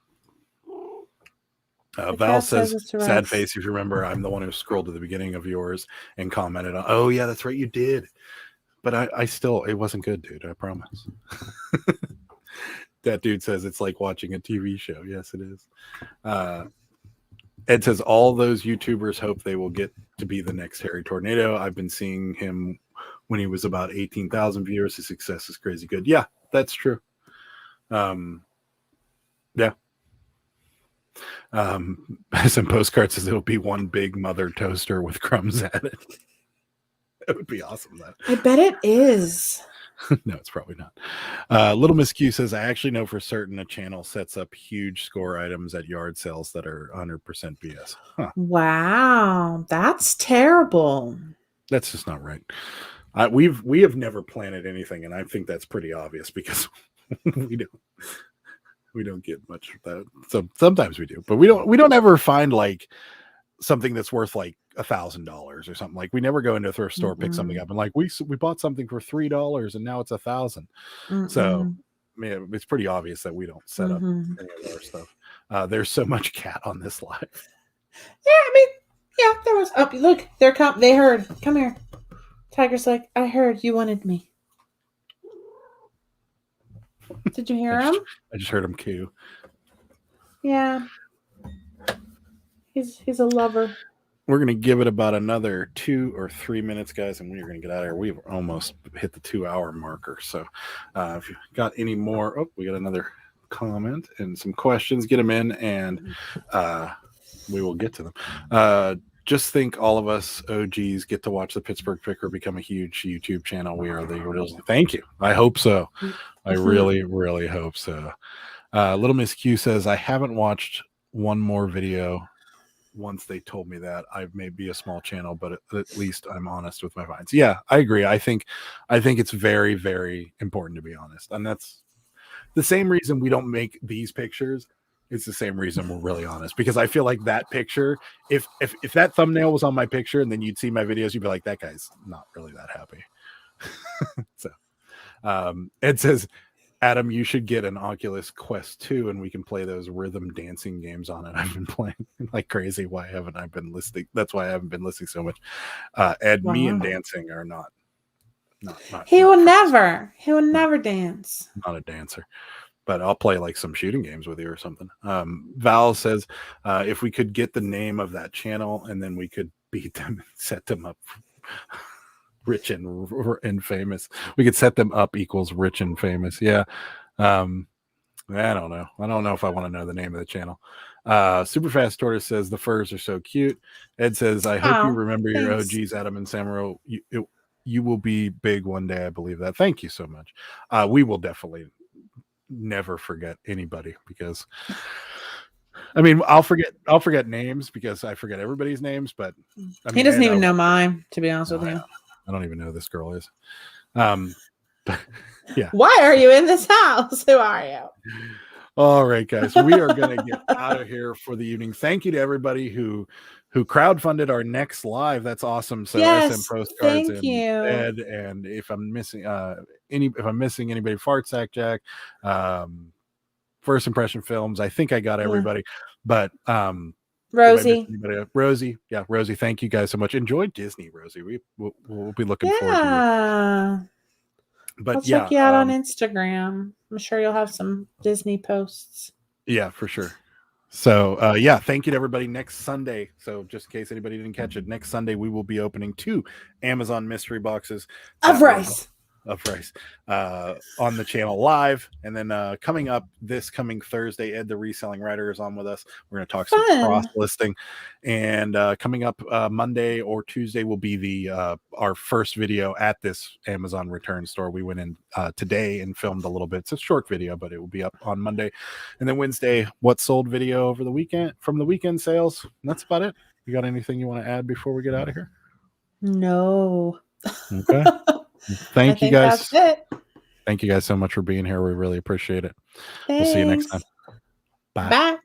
Val says, sad face. If you remember, I'm the one who scrolled to the beginning of yours and commented on, oh yeah, that's right, you did. But I still, it wasn't good, dude. I promise. That dude says it's like watching a TV show. Yes, it is. Ed says, all those YouTubers hope they will get to be the next Harry Tornado. I've been seeing him when he was about 18,000 viewers. His success is crazy good. Yeah, that's true. Yeah. Some postcards says it'll be one big mother toaster with crumbs at it. That would be awesome, though. I bet it is. No, it's probably not. Little Miss Q says, I actually know for certain a channel sets up huge score items at yard sales that are 100% BS. Huh. Wow, that's terrible. That's just not right. We have never planted anything, and I think that's pretty obvious because we don't get much of that. So sometimes we do, but we don't ever find like something that's worth like $1,000 or something. Like we never go into a thrift store, pick something up and like we bought something for $3 and now it's $1,000. So I mean, it's pretty obvious that we don't set up any of our stuff. There's so much cat on this live. Yeah, I mean, yeah, there was. Oh, look, they heard. Come here. Tiger's like, I heard you wanted me. Did you hear him? I just heard him coo. Yeah. He's a lover. We're going to give it about another 2 or 3 minutes, guys, and we're going to get out of here. We've almost hit the 2-hour marker. So if you got any more, we got another comment and some questions, get them in, and we will get to them. just think all of us OGs get to watch the Pittsburgh Picker become a huge YouTube channel. We are the original. Thank you. I hope so. I really, really hope so. Little Miss Q says, I haven't watched one more video. Once they told me that I may be a small channel, but at least I'm honest with my finds. Yeah, I agree. I think it's very, very important to be honest. And that's the same reason we don't make these pictures. It's the same reason we're really honest, because I feel like that picture, if that thumbnail was on my picture and then you'd see my videos, you'd be like, that guy's not really that happy. So Ed says, Adam, you should get an Oculus Quest 2 and we can play those rhythm dancing games on it. I've been playing like crazy. Why haven't I been listening? That's why I haven't been listening so much. Ed, me and dancing are not he will never dance. Not a dancer. But I'll play like some shooting games with you or something. Val says, if we could get the name of that channel and then we could beat them and set them up rich and famous. We could set them up equals rich and famous. Yeah. I don't know. I don't know if I want to know the name of the channel. Superfast Tortoise says the furs are so cute. Ed says, I hope you remember your OGs, Adam and Samuro. You will be big one day. I believe that. Thank you so much. We will definitely never forget anybody, because I mean, I'll forget names because I forget everybody's names, but I mean, he doesn't even know mine, to be honest with you. I don't even know who this girl is. But yeah. Why are you in this house? Who are you? All right, guys. We are going to get out of here for the evening. Thank you to everybody who crowdfunded our next live. That's awesome. So SM Postcards and Ed, and if I'm missing anybody, Fart Sack Jack, First Impression Films, I think I got everybody. But Rosie, Rosie, thank you guys so much. Enjoy Disney, Rosie. We'll be looking forward to it. But I'll check you out on Instagram. I'm sure you'll have some Disney posts. Yeah, for sure. So thank you to everybody. Next Sunday, so just in case anybody didn't catch it, next Sunday we will be opening 2 Amazon mystery boxes of rice on the channel live. And then coming up this coming Thursday, Ed the Reselling Writer is on with us. We're going to talk some cross listing. And coming up Monday or Tuesday will be the our first video at this Amazon return store. We went in today and filmed a little bit. It's a short video, but it will be up on Monday. And then Wednesday, what sold video over the weekend from the weekend sales. And that's about it. You got anything you want to add before we get out of here? No. Okay. Thank you guys. That's it. Thank you guys so much for being here. We really appreciate it. We'll see you next time. Bye. Bye.